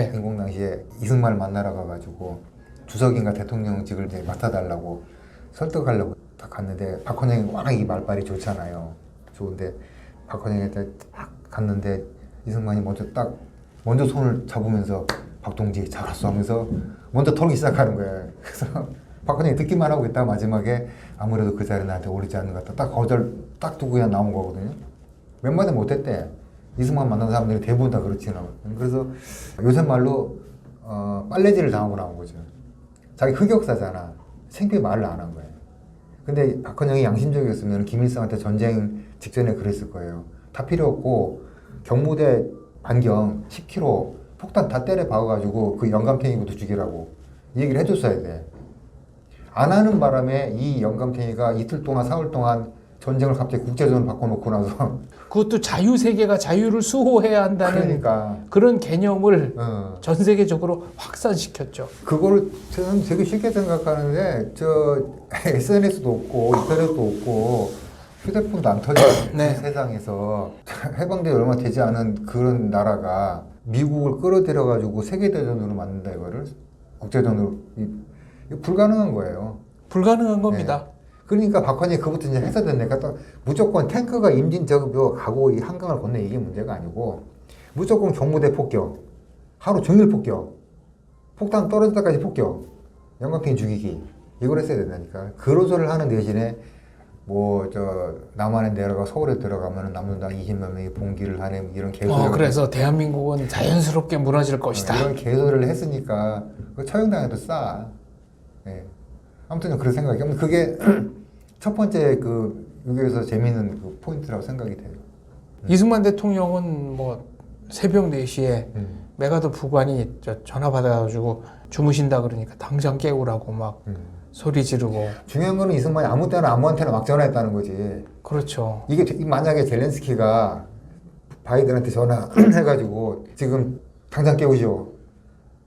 이승만을 만나러 가가지고 주석인가 대통령직을 이제 맡아달라고 설득하려고 딱 갔는데, 박헌영이 워낙 이 말빨이 좋잖아요. 좋은데 박헌영한테 딱 갔는데 이승만이 먼저 손을 잡으면서 박동지 잘했어 하면서 먼저 털기 시작하는 거예요. 그래서 박헌영이 듣기만 하고 있다가 마지막에 아무래도 그 자리 나한테 어울리지 않는 것 같다. 딱 거절 딱 두고 그냥 나온 거거든요. 몇 마디 못했대. 이승만 만난 사람들이 대부분 다 그렇지 않아요. 그래서 요새 말로 빨래질을 당하고 나온 거죠. 자기 흑역사잖아. 창피해 말을 안 한 거예요. 근데 박헌영이 양심적이었으면 김일성한테 전쟁 직전에 그랬을 거예요. 다 필요 없고 경무대 반경 10km 폭탄 다 때려 박아가지고 그 영감탱이부터 죽이라고 이 얘기를 해줬어야 돼. 안 하는 바람에 이 영감탱이가 이틀 동안 사흘 동안 전쟁을 갑자기 국제전을 바꿔놓고 나서 그것도 자유세계가 자유를 수호해야 한다는 그런 개념을 전 세계적으로 확산시켰죠. 그거를 저는 되게 쉽게 생각하는데, SNS도 없고 인터넷도 없고 휴대폰도 안 터지는 네. 세상에서 해방돼 얼마 되지 않은 그런 나라가 미국을 끌어들여가지고 세계대전으로 만든다, 이거를 국제전으로. 이거 불가능한 거예요. 불가능한 겁니다. 네. 그러니까 박헌영이 그부터 이제 해서됐으니까 또 무조건 탱크가 임진 가고 이 한강을 건너, 이게 문제가 아니고 무조건 경무대 폭격, 하루 종일 폭격, 폭탄 떨어질 때까지 폭격, 영감탱이 죽이기, 이걸 했어야 된다니까. 그로소를 하는 대신에 남한에 내려가 서울에 들어가면 남는당 20만 명이 봉기를 하네, 이런 개소리를. 그래서 대한민국은 자연스럽게 무너질 것이다. 이런 개소리를 했으니까 그 처형당해도 싸. 예. 아무튼 그런 생각이. 그게 첫 번째 여기에서 재미있는 그 포인트라고 생각이 돼요. 이승만 대통령은 새벽 4시에 메가더 부관이 전화 받아가지고 주무신다 그러니까 당장 깨우라고 막 소리 지르고. 중요한 거는 이승만이 아무 때나 아무한테나 막 전화했다는 거지. 그렇죠. 이게 만약에 젤렌스키가 바이든한테 전화해가지고 지금 당장 깨우시오,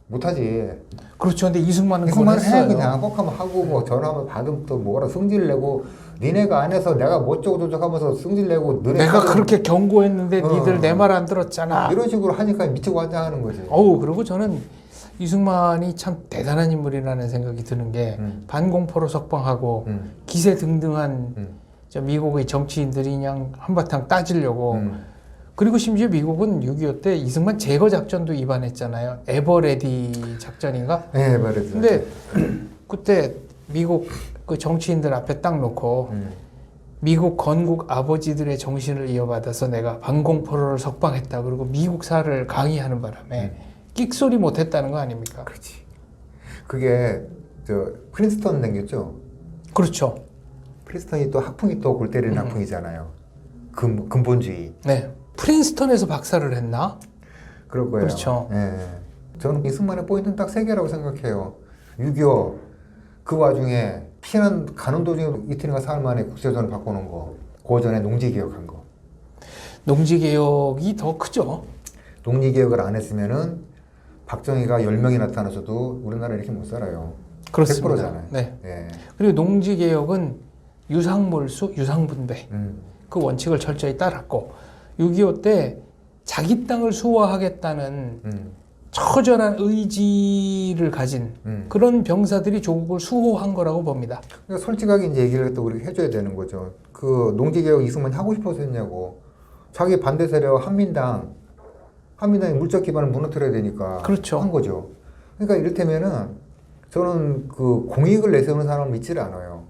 못하지. 그렇죠. 근데 이승만은 해, 그냥 꼭 한번 하고 전화하면 받으면 또 뭐라 승질 내고, 니네가 안 해서 내가 뭐쩌고저쩌고 하면서 승질 내고, 내가 그렇게 경고했는데 니들 내 말 안 들었잖아, 이런 식으로 하니까 미치고 환장하는 거지. 그리고 저는 이승만이 참 대단한 인물이라는 생각이 드는 게 반공포로 석방하고 기세등등한 저 미국의 정치인들이 그냥 한바탕 따지려고 그리고 심지어 미국은 6.25 때 이승만 제거 작전도 위반했잖아요. 에버레디 작전인가? 네, 에버레디. 근데 그때 미국 그 정치인들 앞에 딱 놓고 미국 건국 아버지들의 정신을 이어받아서 내가 반공포로를 석방했다. 그리고 미국사를 강의하는 바람에 끽소리 못했다는 거 아닙니까? 그렇지. 그게 저 프린스턴 생겼죠. 그렇죠. 프린스턴이 또 학풍이 또 골 때리는 학풍이잖아요. 근본주의. 네. 프린스턴에서 박사를 했나? 그럴 거예요. 그렇죠. 예. 저는 이승만의 포인트는 딱 세 개라고 생각해요. 6.25 그 와중에 피난 가는 도중에 이틀인가 사흘 만에 국세전을 바꿔놓은 거. 그 전에 농지개혁한 거. 농지개혁이 더 크죠. 농지개혁을 안 했으면은 박정희가 10명이 나타나서도 우리나라 이렇게 못 살아요. 그렇습니다. 100%잖아요. 네. 예. 그리고 농지개혁은 유상몰수, 유상분배 음. 그 원칙을 철저히 따랐고 6.25 때 자기 땅을 수호하겠다는 처절한 의지를 가진 그런 병사들이 조국을 수호한 거라고 봅니다. 그러니까 솔직하게 이제 얘기를 또 우리가 해줘야 되는 거죠. 그 농지개혁 이승만이 하고 싶어서 했냐고. 자기 반대 세력 한민당이 물적 기반을 무너뜨려야 되니까 그렇죠. 한 거죠. 그러니까 이를테면은 저는 그 공익을 내세우는 사람을 믿지를 않아요.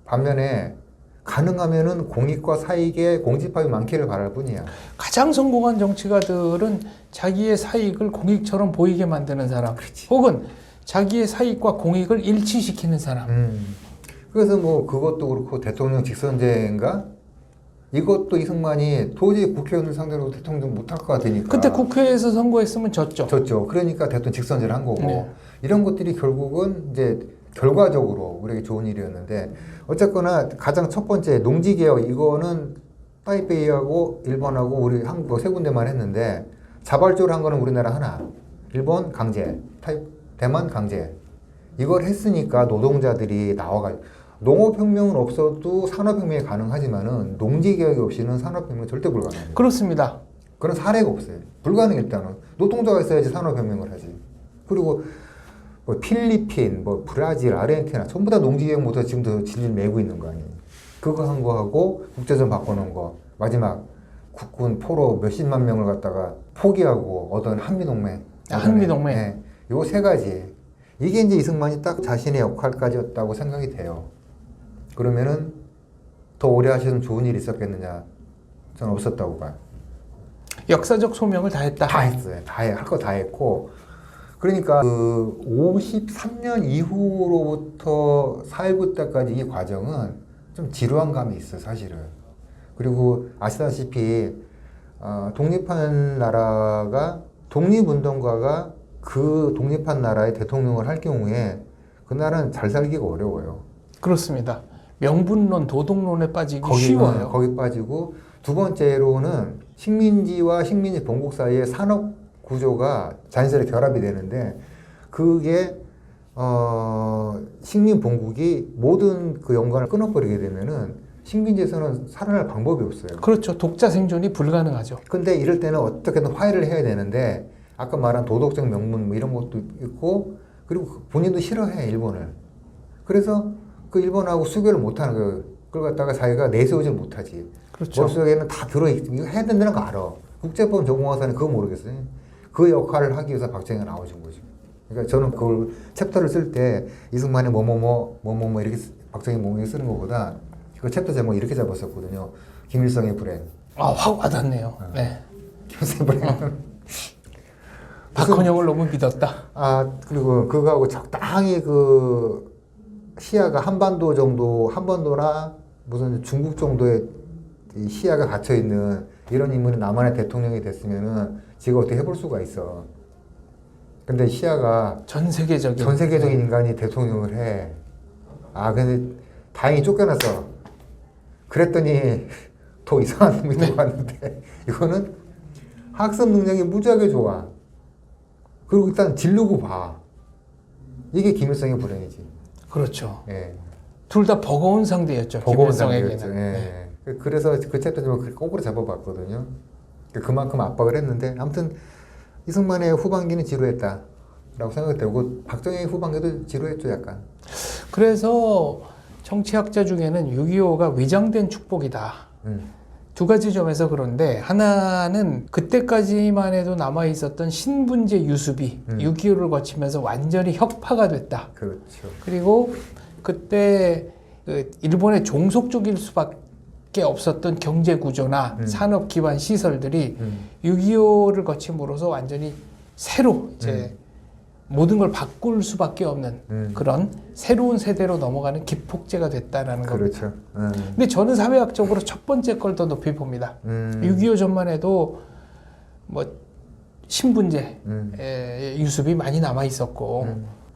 반면에 가능하면은 공익과 사익의 공집합이 많기를 바랄 뿐이야. 가장 성공한 정치가들은 자기의 사익을 공익처럼 보이게 만드는 사람, 그렇지. 혹은 자기의 사익과 공익을 일치시키는 사람. 그래서 뭐 그것도 그렇고 대통령 직선제인가? 이것도 이승만이 도저히 국회의원을 상대로 대통령 못할 것 같으니까. 그때 국회에서 선거했으면 졌죠. 졌죠. 그러니까 대통령 직선제를 한 거고. 네. 이런 것들이 결국은 이제 결과적으로 우리에게 좋은 일이었는데 어쨌거나 가장 첫 번째 농지개혁 이거는 타이베이하고 일본하고 우리 한국 세 군데만 했는데 자발적으로 한 거는 우리나라 하나. 일본 강제, 대만 강제. 이걸 했으니까 노동자들이 나와가지고 농업혁명은 없어도 산업혁명이 가능하지만은 농지개혁이 없이는 산업혁명은 절대 불가능해요. 그렇습니다. 그런 사례가 없어요. 불가능해 일단은. 노동자가 있어야지 산업혁명을 하지. 그리고 뭐 필리핀, 뭐 브라질, 아르헨티나 전부 다 농지개혁 못해서 지금도 질질 매고 있는 거 아니에요. 그거 한 거 하고 국제선 바꿔놓은 거 마지막 국군 포로 몇십만 명을 갖다가 포기하고 얻은 한미동맹. 한미동맹. 네. 요 세 가지. 이게 이제 이승만이 딱 자신의 역할까지였다고 생각이 돼요. 그러면은 더 오래 하시는 좋은 일이 있었겠느냐? 저는 없었다고 봐요. 역사적 소명을 다했다. 다 했어요. 할 거 다 했고. 그러니까 그 53년 이후로부터 4.19 때까지 이 과정은 좀 지루한 감이 있어요, 사실은. 그리고 아시다시피 독립한 나라가 독립운동가가 그 독립한 나라의 대통령을 할 경우에 그 나라는 잘 살기가 어려워요. 그렇습니다. 명분론, 도덕론에 빠지기 쉬워요. 거기 빠지고 두 번째로는 식민지와 식민지 본국 사이의 산업 구조가 자연스럽게 결합이 되는데 그게 식민 본국이 모든 그 연관을 끊어버리게 되면은 식민지에서는 살아날 방법이 없어요. 그렇죠. 독자 생존이 불가능하죠. 근데 이럴 때는 어떻게든 화해를 해야 되는데 아까 말한 도덕적 명분 뭐 이런 것도 있고 그리고 본인도 싫어해 일본을. 그래서 그 일본하고 수교를 못하는 거예요. 그걸 갖다가 자기가 내세우지 못하지. 그렇죠. 머릿속에는 다 들어있고 이거 해야 된다는 거 알아. 국제법 전공하사는 그거 모르겠어요. 그 역할을 하기 위해서 박정희가 나와준 거죠. 그러니까 저는 그걸 챕터를 쓸 때 이승만의 뭐뭐뭐 이렇게 박정희 뭐뭐 쓰는 것보다 그 챕터 제목 이렇게 잡았었거든요. 김일성의 불행. 아, 확 와닿네요. 네. 김일성의 불행. 박헌영을 너무 믿었다. 그리고 그거하고 적당히 그 시야가 한반도나 무슨 중국 정도의 시야가 갇혀 있는 이런 인물이 남한의 대통령이 됐으면은 지가 어떻게 해볼 수가 있어. 근데 시야가 전 세계적인 인간이 대통령을 해. 근데 다행히 쫓겨났어. 그랬더니 더 이상한 놈이 들어왔는데 이거는 학습 능력이 무지하게 좋아. 그리고 일단 지르고 봐. 이게 김일성의 불행이지. 그렇죠. 예. 둘 다 버거운 상대였죠. 버거운 김일성에게는. 상대였죠. 예. 그래서 그 챕터 좀 거꾸로 잡아봤거든요. 그만큼 압박을 했는데 아무튼 이승만의 후반기는 지루했다라고 생각이 들고 박정희의 후반기도 지루했죠, 약간. 그래서 정치학자 중에는 6.25가 위장된 축복이다. 두 가지 점에서 그런데 하나는 그때까지만 해도 남아 있었던 신분제 유습이 6.25를 거치면서 완전히 혁파가 됐다. 그렇죠. 그리고 그때 그 일본의 종속적일 수밖에 없었던 경제 구조나 산업 기반 시설들이 6.25를 거침으로써 완전히 새로 이제 모든 걸 바꿀 수밖에 없는 그런 새로운 세대로 넘어가는 기폭제가 됐다라는 겁니다. 그렇죠. 근데 저는 사회학적으로 첫 번째 걸 더 높이 봅니다. 6.25 전만 해도 뭐 신분제 유습이 많이 남아 있었고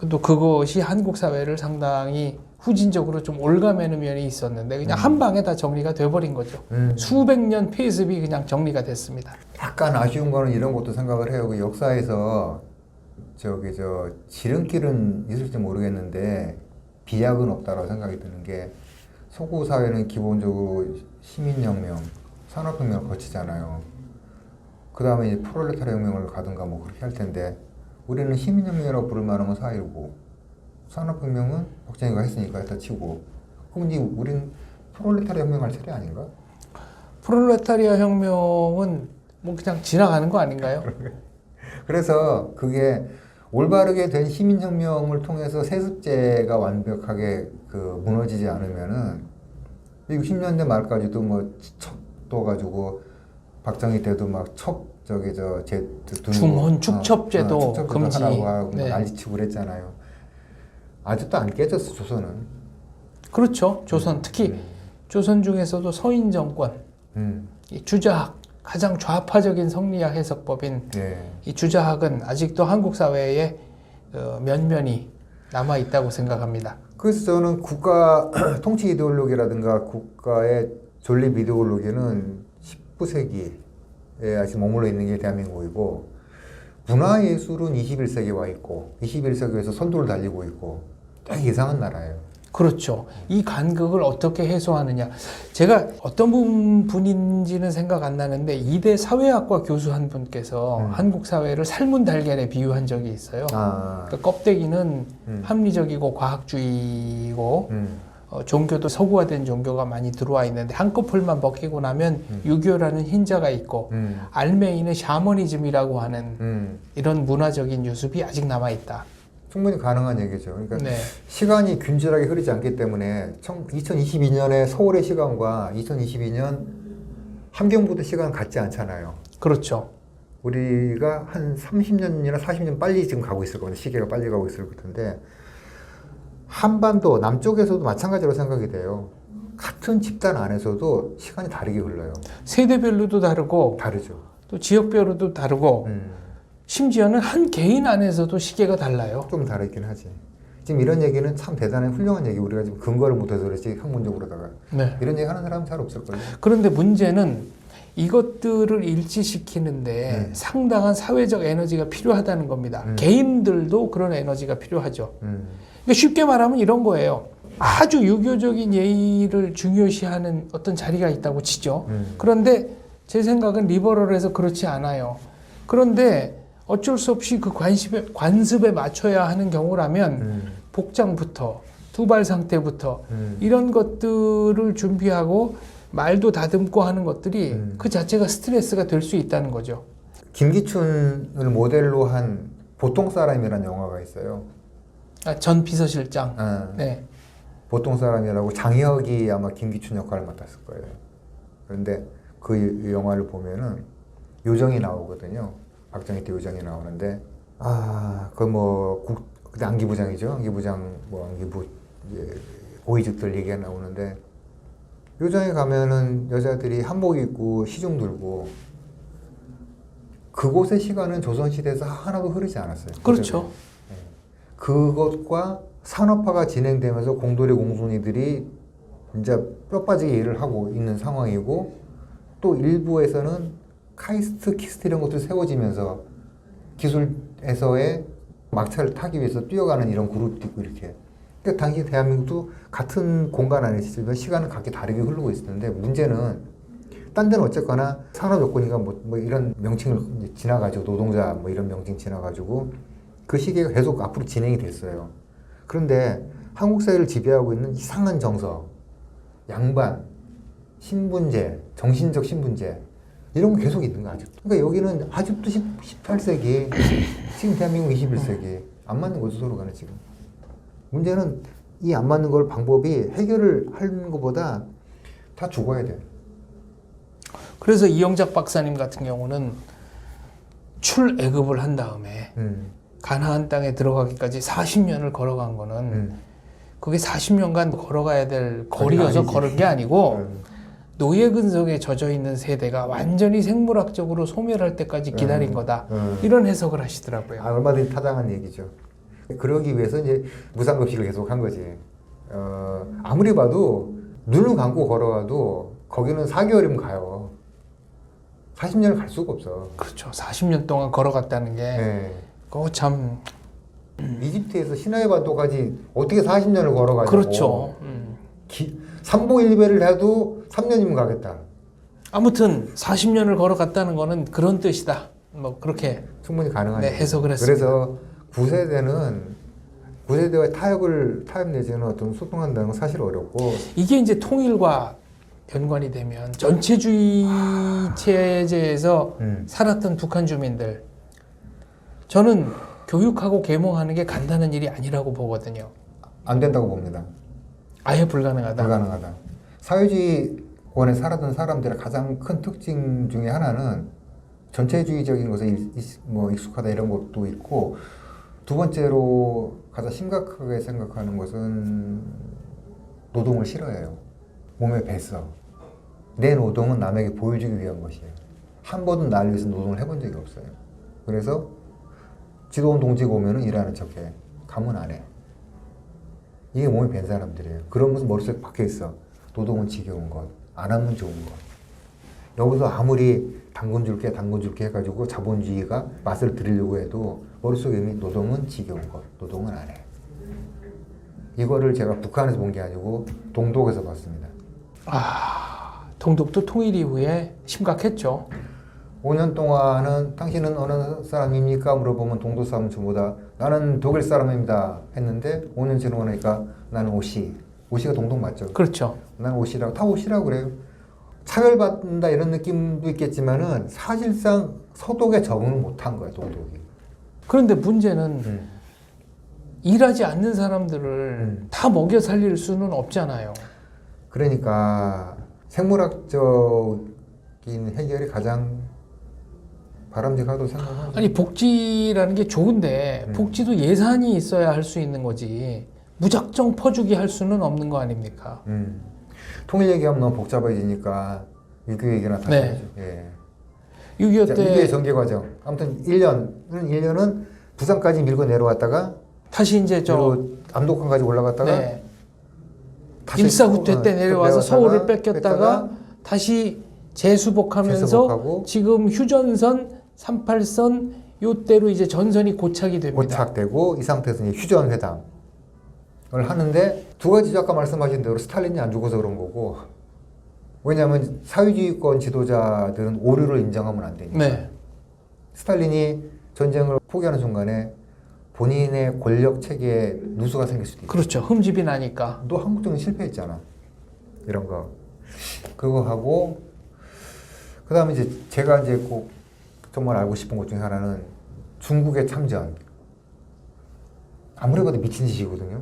또 그것이 한국 사회를 상당히 후진적으로 좀 올가매는 면이 있었는데 그냥 한 방에 다 정리가 돼버린 거죠. 수백 년 폐습이 그냥 정리가 됐습니다. 약간 아쉬운 거는 이런 것도 생각을 해요. 그 역사에서 지름길은 있을지 모르겠는데 비약은 없다라고 생각이 드는 게 서구 사회는 기본적으로 시민혁명, 산업혁명을 거치잖아요. 그 다음에 이제 프롤레타리아 혁명을 가든가 뭐 그렇게 할 텐데 우리는 시민혁명이라고 부를 만한 건 4.19, 산업혁명은 박정희가 했으니까 했다 치고 그럼 이제 우린 프롤레타리아 혁명 할 차례 아닌가? 프롤레타리아 혁명은 뭐 그냥 지나가는 거 아닌가요? 그래서 그게 올바르게 된 시민혁명을 통해서 세습제가 완벽하게 무너지지 않으면은 60년대 말까지도 뭐 척둬가지고 박정희 때도 막 중헌 축첩제도 금지 하라고 하고 네. 난리치고 그랬잖아요. 아직도 안 깨졌어 조선은. 그렇죠. 조선 특히 조선 중에서도 서인 정권 이 주자학 가장 좌파적인 성리학 해석법인 이 주자학은 아직도 한국 사회에 면면이 남아 있다고 생각합니다. 그래서 저는 국가 통치 이데올로기라든가 국가의 존립 이데올로기는 19세기에 아직 머물러 있는 게 대한민국이고 문화예술은 21세기에 와 있고 21세기에서 선두를 달리고 있고 되게 이상한 나라예요. 그렇죠. 이 간극을 어떻게 해소하느냐. 제가 어떤 분인지는 생각 안 나는데 이대 사회학과 교수 한 분께서 한국 사회를 삶은 달걀에 비유한 적이 있어요. 그러니까 껍데기는 합리적이고 과학주의고 종교도 서구화된 종교가 많이 들어와 있는데 한꺼풀만 벗기고 나면 유교라는 흰자가 있고 알맹이는 샤머니즘이라고 하는 이런 문화적인 유습이 아직 남아 있다. 충분히 가능한 얘기죠. 그러니까 네. 시간이 균질하게 흐르지 않기 때문에 2022년의 서울의 시간과 2022년 함경부대 시간은 같지 않잖아요. 그렇죠. 우리가 한 30년이나 40년 빨리 지금 가고 있을 겁니다. 시계가 빨리 가고 있을 텐데 한반도 남쪽에서도 마찬가지로 생각이 돼요. 같은 집단 안에서도 시간이 다르게 흘러요. 세대별로도 다르고 다르죠. 또 지역별로도 다르고 심지어는 한 개인 안에서도 시계가 달라요. 좀 다르긴 하지. 지금 이런 얘기는 참 대단한 훌륭한 얘기. 우리가 지금 근거를 못해서 그렇지 학문적으로다가 네. 이런 얘기 하는 사람은 잘 없을 거예요. 그런데 문제는 이것들을 일치시키는데 상당한 사회적 에너지가 필요하다는 겁니다. 개인들도 그런 에너지가 필요하죠. 그러니까 쉽게 말하면 이런 거예요. 아주 유교적인 예의를 중요시하는 어떤 자리가 있다고 치죠. 그런데 제 생각은 리버럴해서 그렇지 않아요. 그런데 어쩔 수 없이 그 관습에 맞춰야 하는 경우라면 복장부터 두발 상태부터 이런 것들을 준비하고 말도 다듬고 하는 것들이 그 자체가 스트레스가 될 수 있다는 거죠. 김기춘을 모델로 한 보통 사람이라는 영화가 있어요. 전 비서실장. 네. 보통 사람이라고 장혁이 아마 김기춘 역할을 맡았을 거예요. 그런데 그 영화를 보면은 요정이 나오거든요. 박정희 때 요정이 나오는데 그때 안기부장이죠. 안기부장 안기부 고위직들 얘기가 나오는데 요정에 가면은 여자들이 한복 입고 시중 들고 그곳의 시간은 조선시대에서 하나도 흐르지 않았어요. 그렇죠. 그것과 산업화가 진행되면서 공돌이 공순이들이 진짜 뼈 빠지게 일을 하고 있는 상황이고 또 일부에서는 카이스트, 키스트 이런 것들이 세워지면서 기술에서의 막차를 타기 위해서 뛰어가는 이런 그룹도 있고 이렇게. 그러니까 당시 대한민국도 같은 공간 안에 있지만 시간은 각기 다르게 흐르고 있었는데 문제는 딴 데는 어쨌거나 산업 조건이가 뭐 이런 명칭을 지나가지고 노동자 뭐 이런 명칭 지나가지고 그 시기가 계속 앞으로 진행이 됐어요. 그런데 한국 사회를 지배하고 있는 이상한 정서, 양반, 신분제, 정신적 신분제 이런 거 계속 있는 거 아직도. 그러니까 여기는 아직도 18세기, 지금 대한민국 21세기 안 맞는 거죠 서로 간에 지금. 문제는 이 안 맞는 걸 방법이 해결을 하는 것보다 다 죽어야 돼. 그래서 이영작 박사님 같은 경우는 출애굽을 한 다음에 가나안 땅에 들어가기까지 40년을 걸어간 거는 그게 40년간 걸어가야 될 거리여서 아니지. 걸은 게 아니고 노예 근성에 젖어 있는 세대가 완전히 생물학적으로 소멸할 때까지 기다린 거다. 이런 해석을 하시더라고요. 아, 얼마든지 타당한 얘기죠. 그러기 위해서 이제 무상급식을 계속 한 거지. 아무리 봐도 눈을 감고 걸어가도 거기는 4개월이면 가요. 40년을 갈 수가 없어. 그렇죠. 40년 동안 걸어갔다는 게 네. 그거 참 이집트에서 시나이 반도까지 어떻게 40년을 걸어가냐고. 그렇죠. 삼봉일배를 해도 3년이면 가겠다. 아무튼 40년을 걸어갔다는 거는 그런 뜻이다. 뭐 그렇게 충분히 가능하죠. 네, 해석을 했습니다. 그래서 9세대와 타협 내지는 어떤 소통한다는 건 사실 어렵고. 이게 이제 통일과 연관이 되면 전체주의 체제에서 살았던 북한 주민들, 저는 교육하고 계몽하는 게 간단한 일이 아니라고 보거든요. 안 된다고 봅니다. 아예 불가능하다. 불가능하다. 사회주의권에 살았던 사람들의 가장 큰 특징 중에 하나는 전체주의적인 것에 뭐 익숙하다 이런 것도 있고, 두 번째로 가장 심각하게 생각하는 것은 노동을 싫어해요. 몸에 뱄어. 내 노동은 남에게 보여주기 위한 것이에요. 한 번도 날 위해서 노동을 해본 적이 없어요. 그래서 지도원 동지가 오면은 일하는 척해. 가면 안 해. 이게 몸에 밴 사람들이에요. 그런 것은 머릿속에 박혀 있어. 노동은 지겨운 것, 안 하면 좋은 것. 여기서 아무리 당근 줄게 해가지고 자본주의가 맛을 들이려고 해도 머릿속에 이미 노동은 지겨운 것, 노동은 안 해. 이거를 제가 북한에서 본 게 아니고 동독에서 봤습니다. 동독도 통일 이후에 심각했죠. 5년 동안은 당신은 어느 사람입니까? 물어보면 동독 사람은 전부 다 나는 독일 사람입니다 했는데 5년 지나고 나는 오시가 동독 맞죠? 그렇죠. 나는 오시라고 다 오시라고 그래요. 차별받는다 이런 느낌도 있겠지만은 사실상 서독에 적응을 못한 거야 동독이. 그런데 문제는 일하지 않는 사람들을 다 먹여 살릴 수는 없잖아요. 그러니까 생물학적인 해결이 가장 바람직하다고 생각하죠. 아니 복지라는 게 좋은데 복지도 예산이 있어야 할 수 있는 거지 무작정 퍼주기 할 수는 없는 거 아닙니까? 통일 얘기하면 너무 복잡해지니까 6.25 얘기나 다시 네. 하죠. 예. 6.25 때 6.25 전개과정. 아무튼 1년은 부산까지 밀고 내려왔다가 다시 이제 그리고 암독항까지 올라갔다가 네. 일사후퇴 때 내려와서 서울을 뺏겼다가 다시 재수복하면서 재수복하고 지금 휴전선 38선 요때로 이제 전선이 고착이 됩니다. 고착되고 이 상태에서 이제 휴전 회담을 하는데 두 가지죠. 아까 말씀하신 대로 스탈린이 안 죽어서 그런 거고, 왜냐하면 사회주의권 지도자들은 오류를 인정하면 안 되니까. 네. 스탈린이 전쟁을 포기하는 순간에 본인의 권력 체계에 누수가 생길 수도 있고. 그렇죠. 흠집이 나니까. 너 한국정은 실패했잖아. 이런 거. 그거 하고, 그 다음에 이제 제가 이제 꼭 정말 알고 싶은 것 중에 하나는 중국의 참전. 아무리 봐도 미친 짓이거든요.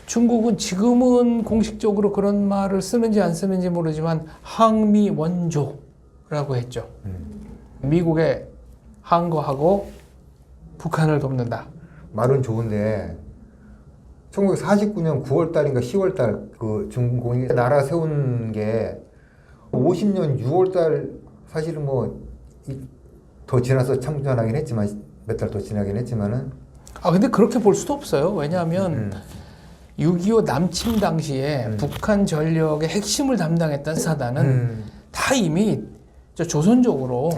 중국은 지금은 공식적으로 그런 말을 쓰는지 안 쓰는지 모르지만 항미 원조라고 했죠. 미국에 항거하고 북한을 돕는다. 말은 좋은데 1949년 9월달인가 10월달 그 중공이 나라 세운 게 50년 6월달 사실은 뭐 더 지나서 참전하긴 했지만 몇 달 더 지나긴 했지만은 근데 그렇게 볼 수도 없어요. 왜냐하면 6.25 남침 당시에 북한 전력의 핵심을 담당했던 사단은 다 이미 조선족으로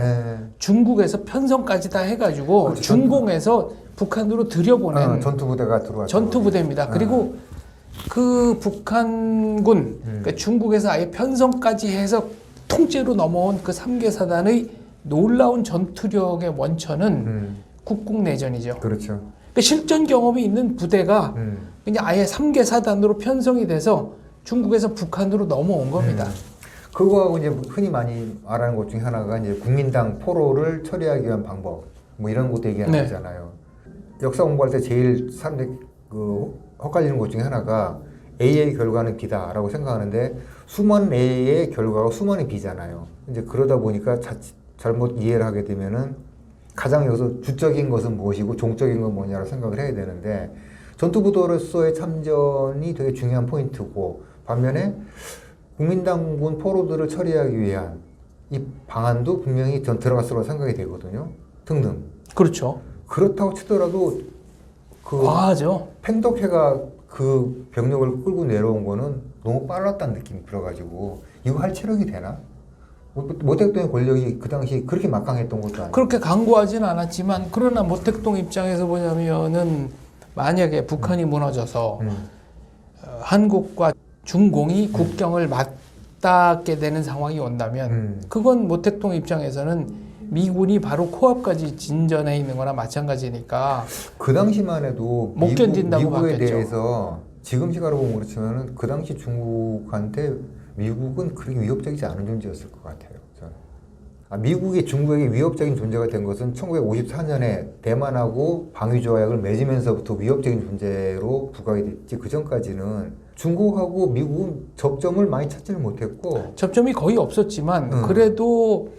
중국에서 편성까지 다 해가지고 그렇죠. 중공에서 북한으로 들여보낸 전투부대가 들어왔죠. 전투부대입니다. 그리고 그 북한군, 그러니까 중국에서 아예 편성까지 해서 통째로 넘어온 그 3개 사단의 놀라운 전투력의 원천은 국국내전이죠. 그렇죠. 그러니까 실전 경험이 있는 부대가 그냥 아예 3개 사단으로 편성이 돼서 중국에서 북한으로 넘어온 겁니다. 그거하고 이제 흔히 많이 말하는 것 중에 하나가 이제 국민당 포로를 처리하기 위한 방법 뭐 이런 것도 얘기하는 네. 거잖아요. 역사 공부할 때 제일 사람들이 헛갈리는 것 중에 하나가 A의 결과는 B다라고 생각하는데 수많은 A의 결과가 수많은 B잖아요. 이제 그러다 보니까 잘못 이해를 하게 되면은 가장 여기서 주적인 것은 무엇이고 종적인 건 뭐냐고 생각을 해야 되는데 전투부도로서의 참전이 되게 중요한 포인트고 반면에 국민당군 포로들을 처리하기 위한 이 방안도 분명히 전 들어갔을 거라고 생각이 되거든요. 등등. 그렇죠. 그렇다고 치더라도 그 과하죠. 팽덕회가 그 병력을 끌고 내려온 거는 너무 빨랐다는 느낌이 들어가지고 이거 할 체력이 되나? 모택동의 권력이 그 당시 그렇게 막강했던 것도 아니고 그렇게 강구하진 않았지만 그러나 모택동 입장에서 보자면은 만약에 북한이 무너져서 한국과 중공이 국경을 맞닿게 되는 상황이 온다면 그건 모택동 입장에서는 미군이 바로 코앞까지 진전해 있는 거나 마찬가지니까 그 당시만 해도 못 견딘다고 미국에 봤겠죠. 대해서 지금 시각으로 보면 그렇지만은 그 당시 중국한테 미국은 그렇게 위협적이지 않은 존재였을 것 같아요. 저는. 미국이 중국에게 위협적인 존재가 된 것은 1954년에 대만하고 방위조약을 맺으면서부터 위협적인 존재로 부각이 됐지 그 전까지는 중국하고 미국은 접점을 많이 찾지를 못했고 접점이 거의 없었지만 그래도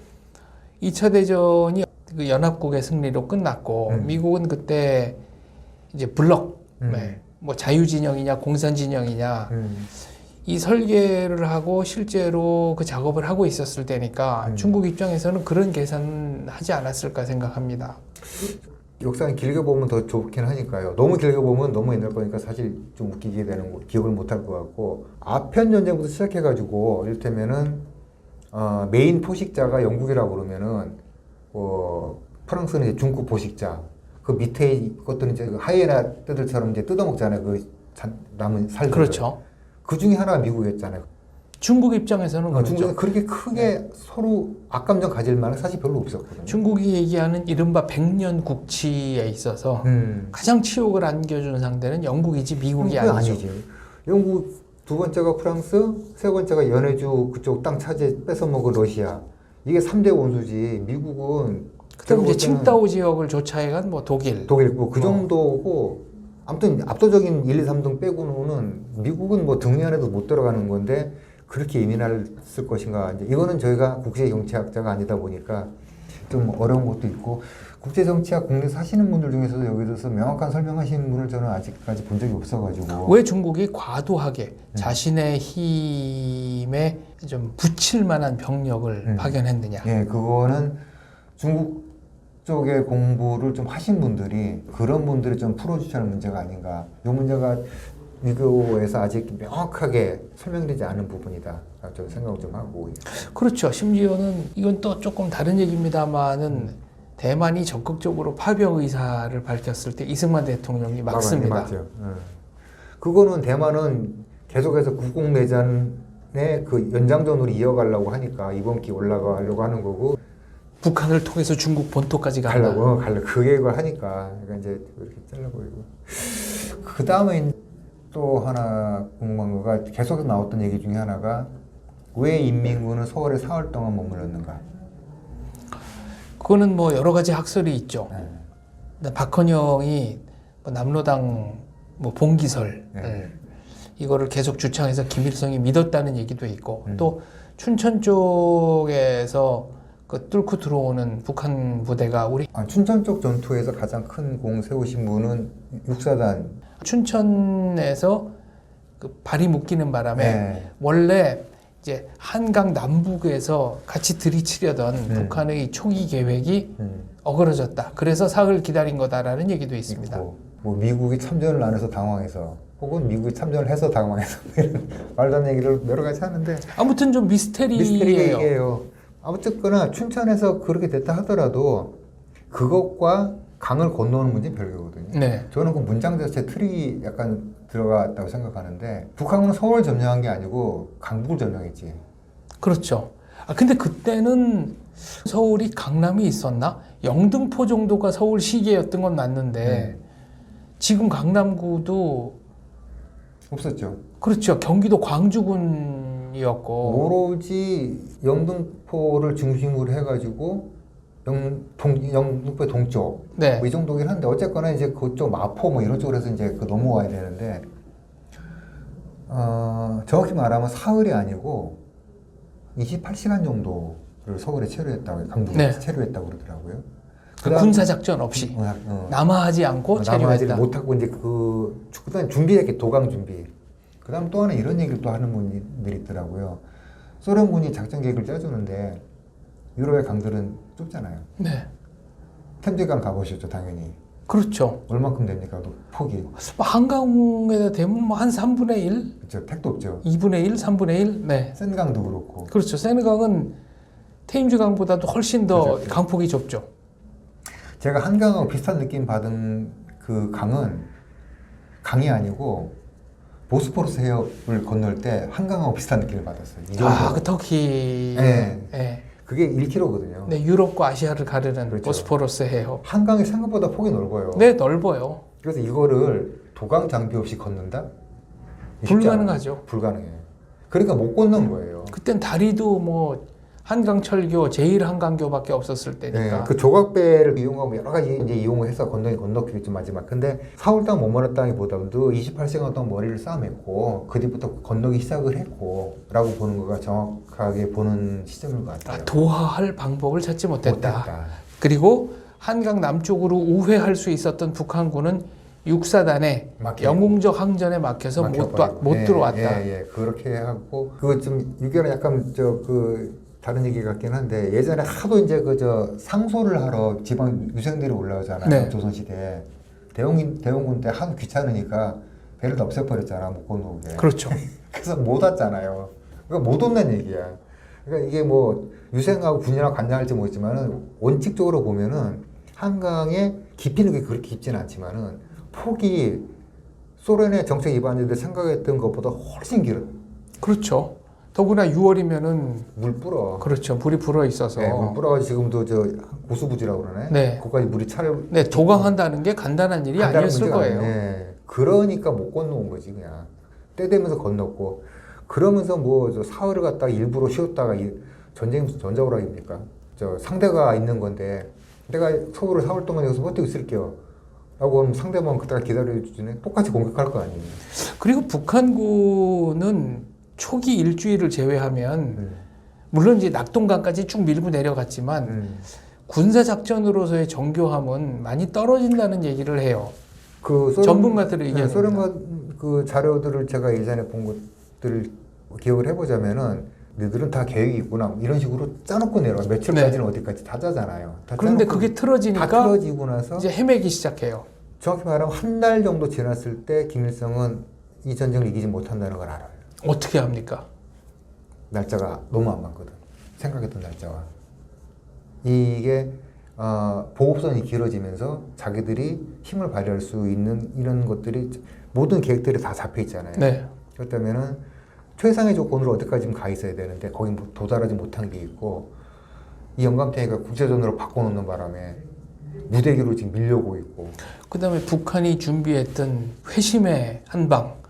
2차 대전이 그 연합국의 승리로 끝났고 미국은 그때 이제 블록 뭐 자유진영이냐 공산진영이냐 이 설계를 하고 실제로 그 작업을 하고 있었을 때니까 중국 입장에서는 그런 계산은 하지 않았을까 생각합니다. 역사는 길게 보면 더 좋긴 하니까요. 너무 길게 보면 너무 옛날 거니까 사실 좀 웃기게 되는 거 기억을 못할 것 같고 아편 전쟁부터 시작해가지고 이를테면은 메인 포식자가 영국이라고 그러면은 프랑스는 이제 중급 포식자 그 밑에 것들은 이제 하이에나 떼들처럼 이제 뜯어먹잖아요. 그 남은 살들. 그렇죠. 그 중에 하나가 미국이었잖아요. 중국 입장에서는 그렇죠. 중국은 그렇게 크게 서로 악감정 가질 만한 사실 별로 없었거든요. 중국이 얘기하는 이른바 백년 국치에 있어서 가장 치욕을 안겨준 상대는 영국이지 미국이 아니죠. 영국 두 번째가 프랑스, 세 번째가 연해주 그쪽 땅 차지 뺏어먹은 러시아. 이게 3대 원수지. 미국은 그다음 이제 칭다오 지역을 조차해간 뭐 독일. 그 정도고 아무튼 압도적인 1, 2, 3등 빼고는 미국은 뭐 등위 안에도 못 들어가는 건데 그렇게 예민했을 것인가. 이제 이거는 저희가 국제 정치학자가 아니다 보니까 좀 어려운 것도 있고 국제 정치학 국내에서 하시는 분들 중에서도 여기 들어서 명확한 설명하시는 분을 저는 아직까지 본 적이 없어가지고 왜 중국이 과도하게 자신의 힘에 좀 붙일 만한 병력을 파견했느냐. 예, 그거는 중국 쪽의 공부를 좀 하신 분들이 그런 분들이 좀 풀어주셔야 하는 문제가 아닌가. 이 문제가 미국에서 아직 명확하게 설명되지 않은 부분이다. 저는 생각을 좀 하고. 그렇죠. 심지어는 이건 또 조금 다른 얘기입니다만은 대만이 적극적으로 파병 의사를 밝혔을 때 이승만 대통령이 막습니다. 맞아요. 그거는 대만은 계속해서 국공내전의 그 연장전으로 이어가려고 하니까 이번 기회에 올라가려고 하는 거고 북한을 통해서 중국 본토까지 가려고 그 계획을 하니까 그러니까 이제 이렇게 잘라보이고 그 다음에 또 하나 궁금한 거가 계속 나왔던 얘기 중에 하나가 왜 인민군은 서울에 4월 동안 머물렀는가? 그거는 뭐 여러 가지 학설이 있죠. 박헌영이 뭐 남로당 뭐 봉기설 이거를 계속 주창해서 김일성이 믿었다는 얘기도 있고 또 춘천 쪽에서 그 뚫고 들어오는 북한 부대가 우리 춘천 쪽 전투에서 가장 큰 공 세우신 분은 육사단 춘천에서 그 발이 묶이는 바람에 원래 이제 한강 남북에서 같이 들이치려던 북한의 초기 계획이 어그러졌다. 그래서 사흘 기다린 거다라는 얘기도 있습니다. 뭐 미국이 참전을 안 해서 당황해서 혹은 미국이 참전을 해서 당황해서 말도 안 얘기를 여러 가지 하는데 아무튼 좀 미스테리예요. 아무튼거나 춘천에서 그렇게 됐다 하더라도 그것과 강을 건너는 문제는 별개거든요. 네. 저는 그 문장 자체 틀이 약간 들어갔다고 생각하는데 북한은 서울 점령한 게 아니고 강북을 점령했지. 그렇죠. 근데 그때는 서울이 강남이 있었나? 영등포 정도가 서울 시계였던 건 맞는데 지금 강남구도 없었죠. 그렇죠. 경기도 광주군이었고. 오로지 영등포를 중심으로 해가지고 영등포 동쪽 네. 뭐 이 정도긴 한데 어쨌거나 이제 그쪽 마포 뭐 이런 쪽으로 해서 이제 그 넘어와야 되는데 정확히 말하면 사흘이 아니고 28시간 정도를 서울에 체류했다고 강북에 네. 체류했다고 그러더라고요. 그 군사 작전 없이 남하하지 않고 남아하지 체류했다. 못하고 이제 그다음 준비했게 도강 준비. 그다음 또 하나 이런 얘기를 또 하는 분들이 있더라고요. 소련군이 작전 계획을 짜주는데 유럽의 강들은 좁잖아요. 네. 템즈강 가보셨죠, 당연히. 그렇죠. 얼만큼 됩니까, 또 폭이? 한강에다 대면 뭐 한 3분의 1, 그렇죠, 택도 없죠. 2분의 1, 3분의 1. 네. 센강도 그렇고. 그렇죠. 세느강은 테임즈강보다도 훨씬 더 그렇죠. 강폭이 좁죠. 제가 한강하고 비슷한 느낌 받은 그 강은 강이 아니고 보스포러스 해협을 건널 때 한강하고 비슷한 느낌을 받았어요. 이 정도. 그 터키. 네. 네. 그게 1km거든요. 네, 유럽과 아시아를 가르는 그렇죠. 보스포러스 해협. 한강이 생각보다 폭이 넓어요. 네, 넓어요. 그래서 이거를 도강 장비 없이 걷는다? 쉽지 불가능하죠. 않아요. 불가능해요. 그러니까 못 걷는 거예요. 그땐 다리도 뭐 한강철교, 제1한강교밖에 없었을 때니까. 네, 그 조각배를 이용하고 여러 가지 이제 이용을 해서 건너기겠죠 마지막. 근데 4월 동안 못 말았다기보다도 28시간 동안 머리를 싸맸고 그 뒤부터 건너기 시작을 했고라고 보는 거가 정확하게 보는 시점인 것 같아요. 도하할 방법을 찾지 못했다. 못했다. 그리고 한강 남쪽으로 우회할 수 있었던 북한군은 육사단의 막혀요. 영웅적 항전에 막혀서 못 들어왔다. 예, 그렇게 하고 그거 좀 이게 약간 다른 얘기 같긴 한데 예전에 하도 이제 상소를 하러 지방 유생들이 올라오잖아요. 네. 조선시대 대원군 때 하도 귀찮으니까 배를 다 없애버렸잖아, 못 건너오게. 그렇죠. 그래서 못 왔잖아요. 그러니까 못 온다는 얘기야. 그러니까 이게 뭐 유생하고 군이랑 관장할지 모르지만은 원칙적으로 보면은 한강의 깊이는 그렇게 깊지는 않지만은 폭이 소련의 정책 위반자들 생각했던 것보다 훨씬 길어. 그렇죠. 더구나 6월이면은 물 불어. 그렇죠. 물이 불어 있어서. 네, 물 불어가지고 지금도 고수부지라고 그러네. 네. 거기까지 물이 차를. 네, 도강한다는 게 간단한 일이 아니었을 거예요. 네. 그러니까 못 건너온 거지 그냥. 때 되면서 건넜고 그러면서 사흘을 갔다가 일부러 쉬었다가 전자오락입니까? 상대가 있는 건데 내가 서울을 4월 동안 여기서 버티고 있을게요. 라고 하면 상대방 그때가 기다려주네. 똑같이 공격할 거 아니에요. 그리고 북한군은 초기 일주일을 제외하면 물론 이제 낙동강까지 쭉 밀고 내려갔지만 군사작전으로서의 정교함은 많이 떨어진다는 얘기를 해요. 전문가들의 의견입니다. 소련과 그 자료들을 제가 예전에 본 것들을 기억을 해보자면은 너희들은 다 계획이 있구나 이런 식으로 짜놓고 내려와. 며칠까지는 어디까지 다 짜잖아요. 다 그런데 짜놓고 그게 틀어지니까 다 틀어지고 나서 이제 헤매기 시작해요. 정확히 말하면 한 달 정도 지났을 때 김일성은 이 전쟁을 이기지 못한다는 걸 알아요. 어떻게 합니까? 날짜가 너무 안 맞거든. 생각했던 날짜와. 이게 보급선이 길어지면서 자기들이 힘을 발휘할 수 있는 이런 것들이 모든 계획들이 다 잡혀 있잖아요. 네. 그렇다면은 최상의 조건으로 어디까지 가 있어야 되는데 거기 도달하지 못한 게 있고 이 영감탱이가 국제전으로 바꿔놓는 바람에 무대기로 지금 밀려오고 있고. 그다음에 북한이 준비했던 회심의 한방,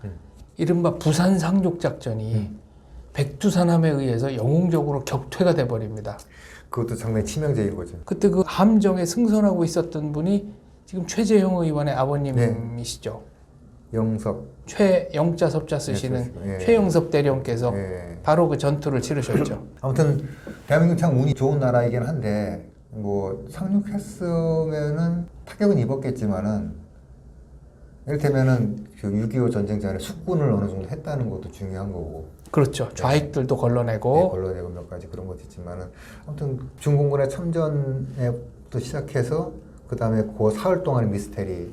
이른바 부산 상륙 작전이 백두산함에 의해서 영웅적으로 격퇴가 돼 버립니다. 그것도 상당히 치명적인 거죠. 그때 그 함정에 승선하고 있었던 분이 지금 최재형 의원의 아버님이시죠. 영섭. 최영자 섭자 쓰시는 예. 최영섭 대령께서 예. 바로 그 전투를 치르셨죠. 아무튼 대한민국 참 운이 좋은 나라이긴 한데 상륙했으면은 타격은 입었겠지만은 이를테면은 그 6.25 전쟁 전에 숙군을 어느 정도 했다는 것도 중요한 거고. 그렇죠. 좌익들도 걸러내고. 걸러내고 몇 가지 그런 것도 있지만은 아무튼 중공군의 참전에부터 시작해서 그 다음에 그 사흘 동안의 미스테리,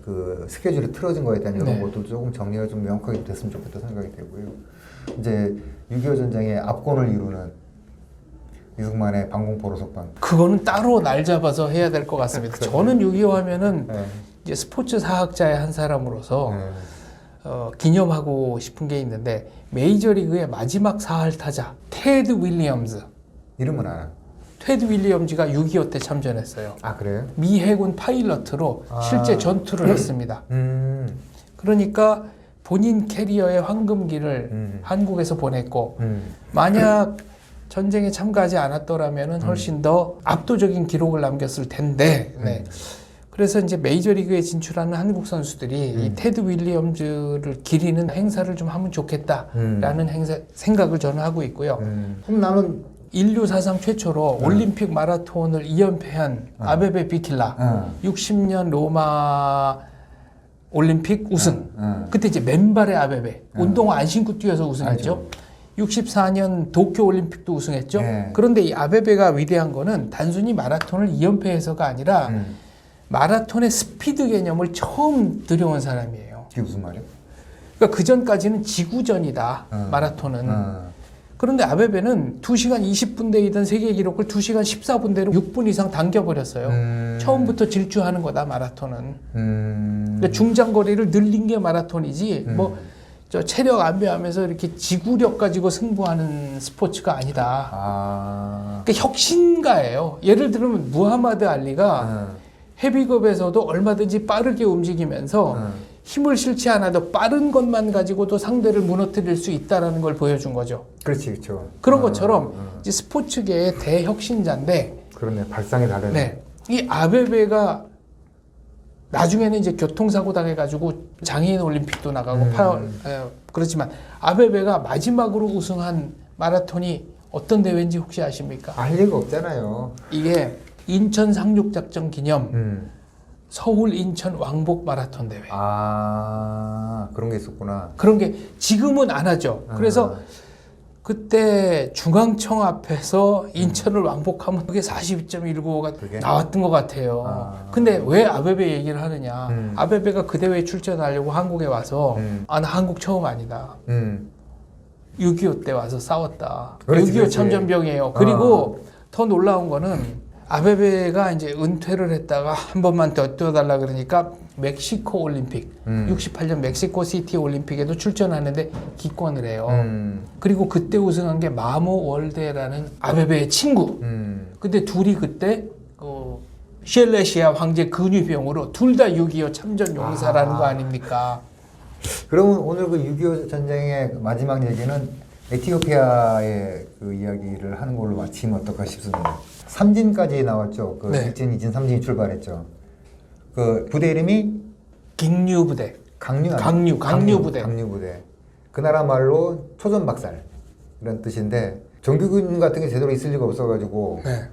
그 스케줄이 틀어진 거에 대한 이런 것도 조금 정리가 좀 명확하게 됐으면 좋겠다 생각이 되고요. 이제 6.25 전쟁의 압권을 이루는 이승만의 방공포로 석방. 그거는 따로 날 잡아서 해야 될 것 같습니다. 저는 6.25 하면은 이제 스포츠 사학자의 한 사람으로서 기념하고 싶은 게 있는데 메이저리그의 마지막 사할 타자 테드 윌리엄즈. 이름은 알아. 테드 윌리엄즈가 6.25 때 참전했어요. 아 그래요? 미 해군 파일럿으로 실제 전투를 했습니다. 음. 그러니까 본인 캐리어의 황금기를 한국에서 보냈고 음. 만약 전쟁에 참가하지 않았더라면 훨씬 더 압도적인 기록을 남겼을 텐데 네. 그래서 이제 메이저리그에 진출하는 한국 선수들이 이 테드 윌리엄즈를 기리는 행사를 좀 하면 좋겠다라는 생각을 저는 하고 있고요. 그럼 나는 인류 사상 최초로 올림픽 마라톤을 2연패한 아베베 비킬라 60년 로마 올림픽 우승. 그때 이제 맨발의 아베베 운동화 안 신고 뛰어서 우승했죠. 64년 도쿄 올림픽도 우승했죠. 네. 그런데 이 아베베가 위대한 거는 단순히 마라톤을 2연패해서가 아니라 마라톤의 스피드 개념을 처음 들여온 사람이에요. 그게 무슨 말이야? 그러니까 그 전까지는 지구전이다. 마라톤은. 그런데 아베베는 2시간 20분대이던 세계 기록을 2시간 14분대로 6분 이상 당겨버렸어요. 처음부터 질주하는 거다 마라톤은. 그러니까 중장거리를 늘린 게 마라톤이지 뭐 저 체력 안배하면서 이렇게 지구력 가지고 승부하는 스포츠가 아니다. 그러니까 혁신가예요. 예를 들면 무하마드 알리가 헤비급에서도 얼마든지 빠르게 움직이면서 힘을 실지 않아도 빠른 것만 가지고도 상대를 무너뜨릴 수 있다는 걸 보여준 거죠. 그렇지, 그렇죠. 그런 것처럼 이제 스포츠계의 대혁신자인데 그렇네, 발상이 다르네. 네, 이 아베베가 나중에는 이제 교통사고 당해가지고 장애인 올림픽도 나가고 그렇지만 아베베가 마지막으로 우승한 마라톤이 어떤 대회인지 혹시 아십니까? 알 리가 없잖아요. 이게 인천 상륙작전 기념 서울 인천 왕복 마라톤 대회. 그런 게 있었구나. 그런 게 지금은 안 하죠. 그래서 그때 중앙청 앞에서 인천을 왕복하면 그게 42.195가 그게? 나왔던 것 같아요. 근데 왜 아베베 얘기를 하느냐. 아베베가 그 대회에 출전하려고 한국에 와서 나 한국 처음 아니다. 6.25 때 와서 싸웠다. 그렇지, 6.25 그렇지. 참전병이에요. 그리고 더 놀라운 거는 아베베가 이제 은퇴를 했다가 한 번만 더 뛰어달라 그러니까 멕시코 올림픽, 68년 멕시코 시티 올림픽에도 출전하는데 기권을 해요. 그리고 그때 우승한 게 마모 월데라는 아베베의 친구. 근데 둘이 그때 쉘레시아 황제 근위병으로 둘 다 6.25 참전 용사라는 거 아닙니까? 그러면 오늘 그 6.25 전쟁의 마지막 얘기는 에티오피아의 그 이야기를 하는 걸로 마치면 어떨까 싶습니다. 삼진까지 나왔죠. 그 네. 1진, 2진, 3진이 출발했죠. 그 부대 이름이 강류 부대. 강류 부대. 강류 부대. 그 나라 말로 초전박살 이런 뜻인데 정규군 같은 게 제대로 있을 리가 없어가지고 네.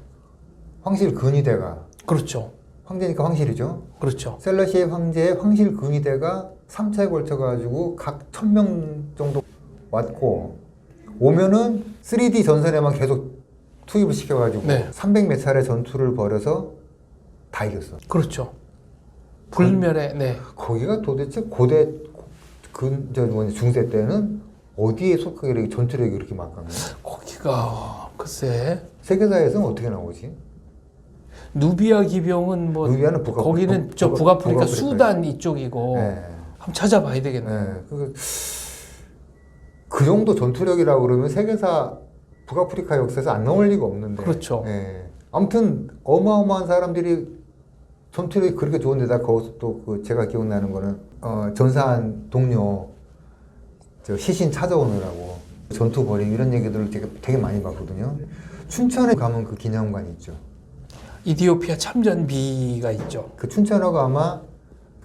황실 근위대가 그렇죠. 황제니까 황실이죠. 그렇죠. 셀러시의 황제의 황실 근위대가 3차에 걸쳐가지고 각 1000명 정도 왔고 오면은 3D 전선에만 계속 투입을 시켜가지고 네. 300 몇 차례 전투를 벌여서 다 이겼어. 그렇죠. 불멸의 네. 거기가 도대체 고대 중세 때는 어디에 속하게 전투력이 그렇게 막강해? 거기가 글쎄 세계사에서는 어떻게 나오지? 누비아 기병은 뭐 누비아는 거기는 저 북아프리카 수단 이쪽이고 네. 한번 찾아봐야 되겠네. 네. 그 정도 전투력이라고 그러면 세계사 북아프리카 역사에서 안 나올 리가 없는데. 그렇죠. 네. 아무튼 어마어마한 사람들이 전투력이 그렇게 좋은데다 거기서 또 그 제가 기억나는 거는 전사한 동료 저 시신 찾아오느라고 전투 벌임 이런 얘기들을 되게 많이 봤거든요. 춘천에 가면 그 기념관이 있죠. 이디오피아 참전비가 있죠. 그 춘천하고 아마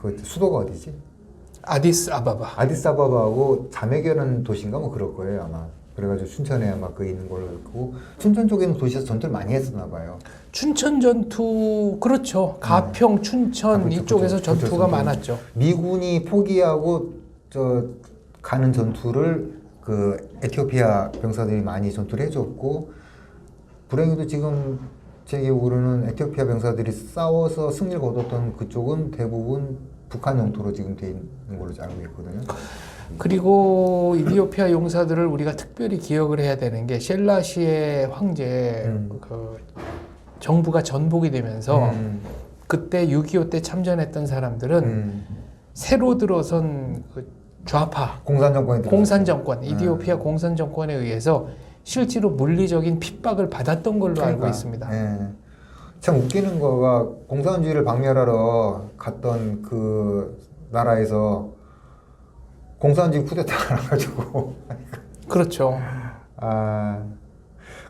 그 수도가 어디지? 아디스아바바. 아디스아바바하고 자매결한 도시인가 뭐 그럴 거예요 아마. 그래가지고 춘천에 아마 그 있는 걸로 알고 춘천 쪽에 있는 도시에서 전투를 많이 했었나 봐요. 춘천 전투 그렇죠. 가평, 춘천 그렇죠, 이쪽에서 그렇죠. 전투가 전투. 많았죠. 미군이 포기하고 가는 전투를 그 에티오피아 병사들이 많이 전투를 해줬고 불행히도 지금 제 기억으로는 에티오피아 병사들이 싸워서 승리를 거뒀던 그쪽은 대부분 북한 영토로 지금 돼 있는 걸로 알고 있거든요. 그리고 이디오피아 용사들을 우리가 특별히 기억을 해야 되는 게 셀라시의 황제 그 정부가 전복이 되면서 그때 6.25 때 참전했던 사람들은 새로 들어선 그 좌파 공산 정권 이디오피아 공산 정권에 의해서 실제로 물리적인 핍박을 받았던 걸로 알고 있습니다. 네. 참 웃기는 거가 공산주의를 박멸하러 갔던 그 나라에서 공산주의 쿠데타가 나가지고 그렇죠.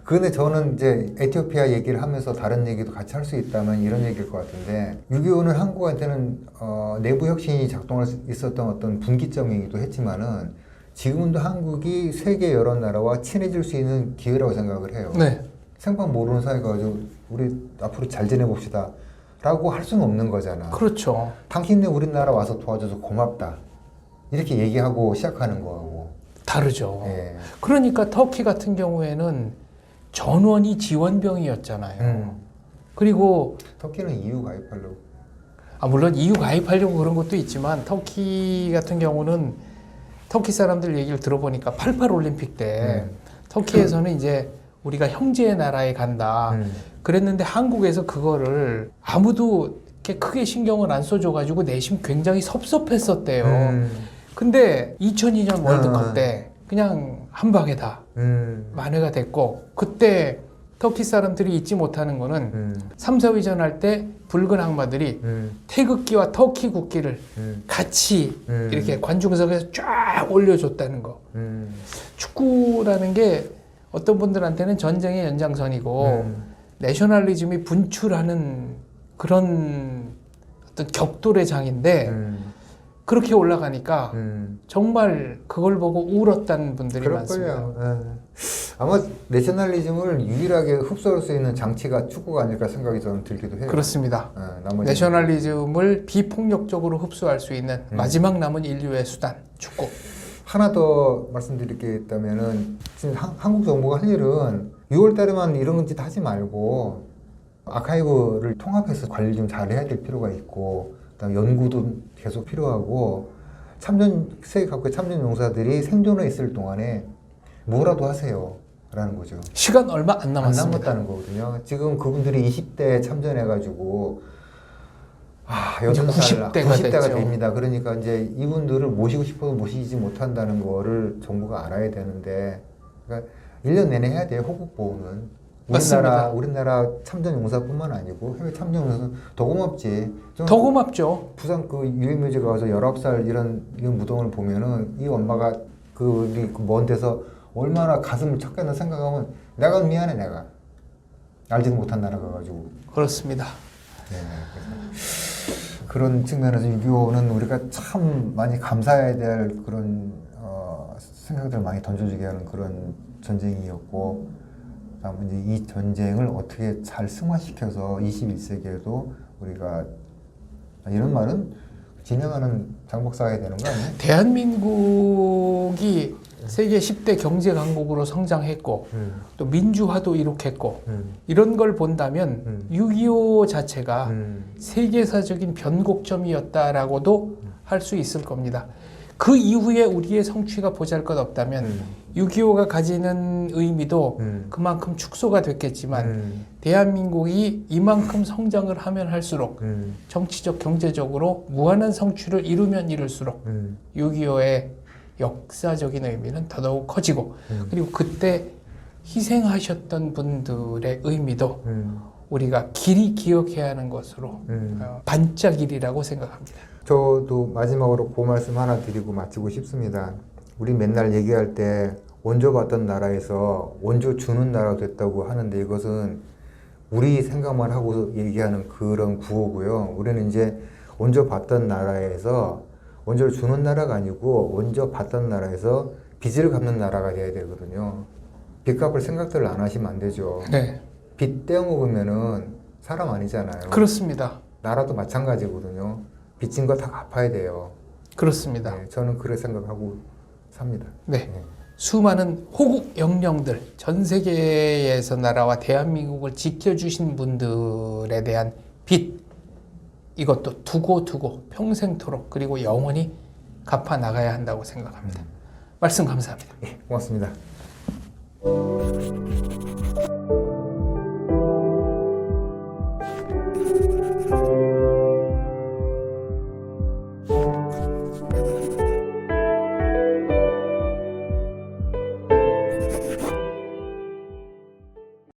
근데 저는 이제 에티오피아 얘기를 하면서 다른 얘기도 같이 할 수 있다면 이런 얘기일 것 같은데 6.25는 한국한테는 내부 혁신이 작동할 수 있었던 어떤 분기점이기도 했지만은 지금도 한국이 세계 여러 나라와 친해질 수 있는 기회라고 생각을 해요. 네. 생판 모르는 사이가 가지고 우리 앞으로 잘 지내봅시다 라고 할 수는 없는 거잖아. 그렇죠. 당신네 우리나라 와서 도와줘서 고맙다 이렇게 얘기하고 시작하는 거하고 다르죠. 예. 그러니까 터키 같은 경우에는 전원이 지원병이었잖아요. 그리고 터키는 EU 가입하려고 물론 EU 가입하려고 그런 것도 있지만 터키 같은 경우는 터키 사람들 얘기를 들어보니까 88 올림픽 때 터키에서는 이제 우리가 형제의 나라에 간다 그랬는데 한국에서 그거를 아무도 이렇게 크게 신경을 안 써줘가지고 내심 굉장히 섭섭했었대요. 근데 2002년 월드컵 때 그냥 한 방에 다 만회가 됐고 그때 터키 사람들이 잊지 못하는 거는 3, 4위전 할 때 붉은 악마들이 태극기와 터키 국기를 같이 이렇게 관중석에서 쫙 올려줬다는 거. 축구라는 게 어떤 분들한테는 전쟁의 연장선이고 내셔널리즘이 분출하는 그런 어떤 격돌의 장인데 그렇게 올라가니까 정말 그걸 보고 울었다는 분들이 많습니다. 아마 내셔널리즘을 유일하게 흡수할 수 있는 장치가 축구가 아닐까 생각이 저는 들기도 해요. 그렇습니다. 내셔널리즘을 비폭력적으로 흡수할 수 있는 마지막 남은 인류의 수단, 축구. 하나 더 말씀드릴 게 있다면은 지금 한국 정부가 할 일은 6월 달에만 이런 짓 하지 말고 아카이브를 통합해서 관리 좀 잘해야 될 필요가 있고 그다음에 연구도 계속 필요하고 세계 각국의 참전 용사들이 생존해 있을 동안에 뭐라도 하세요 라는 거죠. 시간 얼마 안 남았습니다. 안 남았다는 거거든요. 지금 그분들이 20대에 참전해가지고 90대가 됩니다. 그러니까 이제 이분들을 모시고 싶어도 모시지 못한다는 거를 정부가 알아야 되는데 그러니까 1년 내내 해야 돼요. 호국 보호는. 우리나라 참전 용사뿐만 아니고 해외 참전 용사는 더 고맙지. 더 고맙죠. 부산 그 유인묘지 가서 19살 이런 무덤을 보면은 이 엄마가 우리 먼 데서 얼마나 가슴을 쳤겠나 생각하면 내가 미안해 내가 알지도 못한 나라 가가지고. 그렇습니다. 네, 그런 측면에서 6.25는 우리가 참 많이 감사해야 될 그런 생각들을 많이 던져주게 하는 그런 전쟁이었고 다음은 이제 이 전쟁을 어떻게 잘 승화시켜서 21세기에도 우리가 이런 말은 진행하는 장박사가 해야 되는 거 아니에요? 대한민국이 세계 10대 경제 강국으로 성장했고 또 민주화도 이룩했고 이런 걸 본다면 6.25 자체가 세계사적인 변곡점이었다라고도 할 수 있을 겁니다. 그 이후에 우리의 성취가 보잘것없다면 6.25가 가지는 의미도 그만큼 축소가 됐겠지만 대한민국이 이만큼 성장을 하면 할수록 정치적 경제적으로 무한한 성취를 이루면 이룰수록 6.25의 역사적인 의미는 더더욱 커지고 그리고 그때 희생하셨던 분들의 의미도 우리가 길이 기억해야 하는 것으로 반짝이리라고 생각합니다. 저도 마지막으로 그 말씀 하나 드리고 마치고 싶습니다. 우리 맨날 얘기할 때 원조 받던 나라에서 원조 주는 나라 됐다고 하는데 이것은 우리 생각만 하고 얘기하는 그런 구호고요. 우리는 이제 원조 받던 나라에서 원조를 주는 나라가 아니고 원조 받던 나라에서 빚을 갚는 나라가 돼야 되거든요. 빚 갚을 생각들을 안 하시면 안 되죠. 네. 빚 떼어먹으면은 사람 아니잖아요. 그렇습니다. 나라도 마찬가지거든요. 빚진 거 다 갚아야 돼요. 그렇습니다. 네, 저는 그렇게 생각하고 삽니다. 네. 수많은 호국 영령들, 전 세계에서 나라와 대한민국을 지켜주신 분들에 대한 빚, 이것도 두고 평생토록 그리고 영원히 갚아 나가야 한다고 생각합니다. 말씀 감사합니다. 네, 고맙습니다.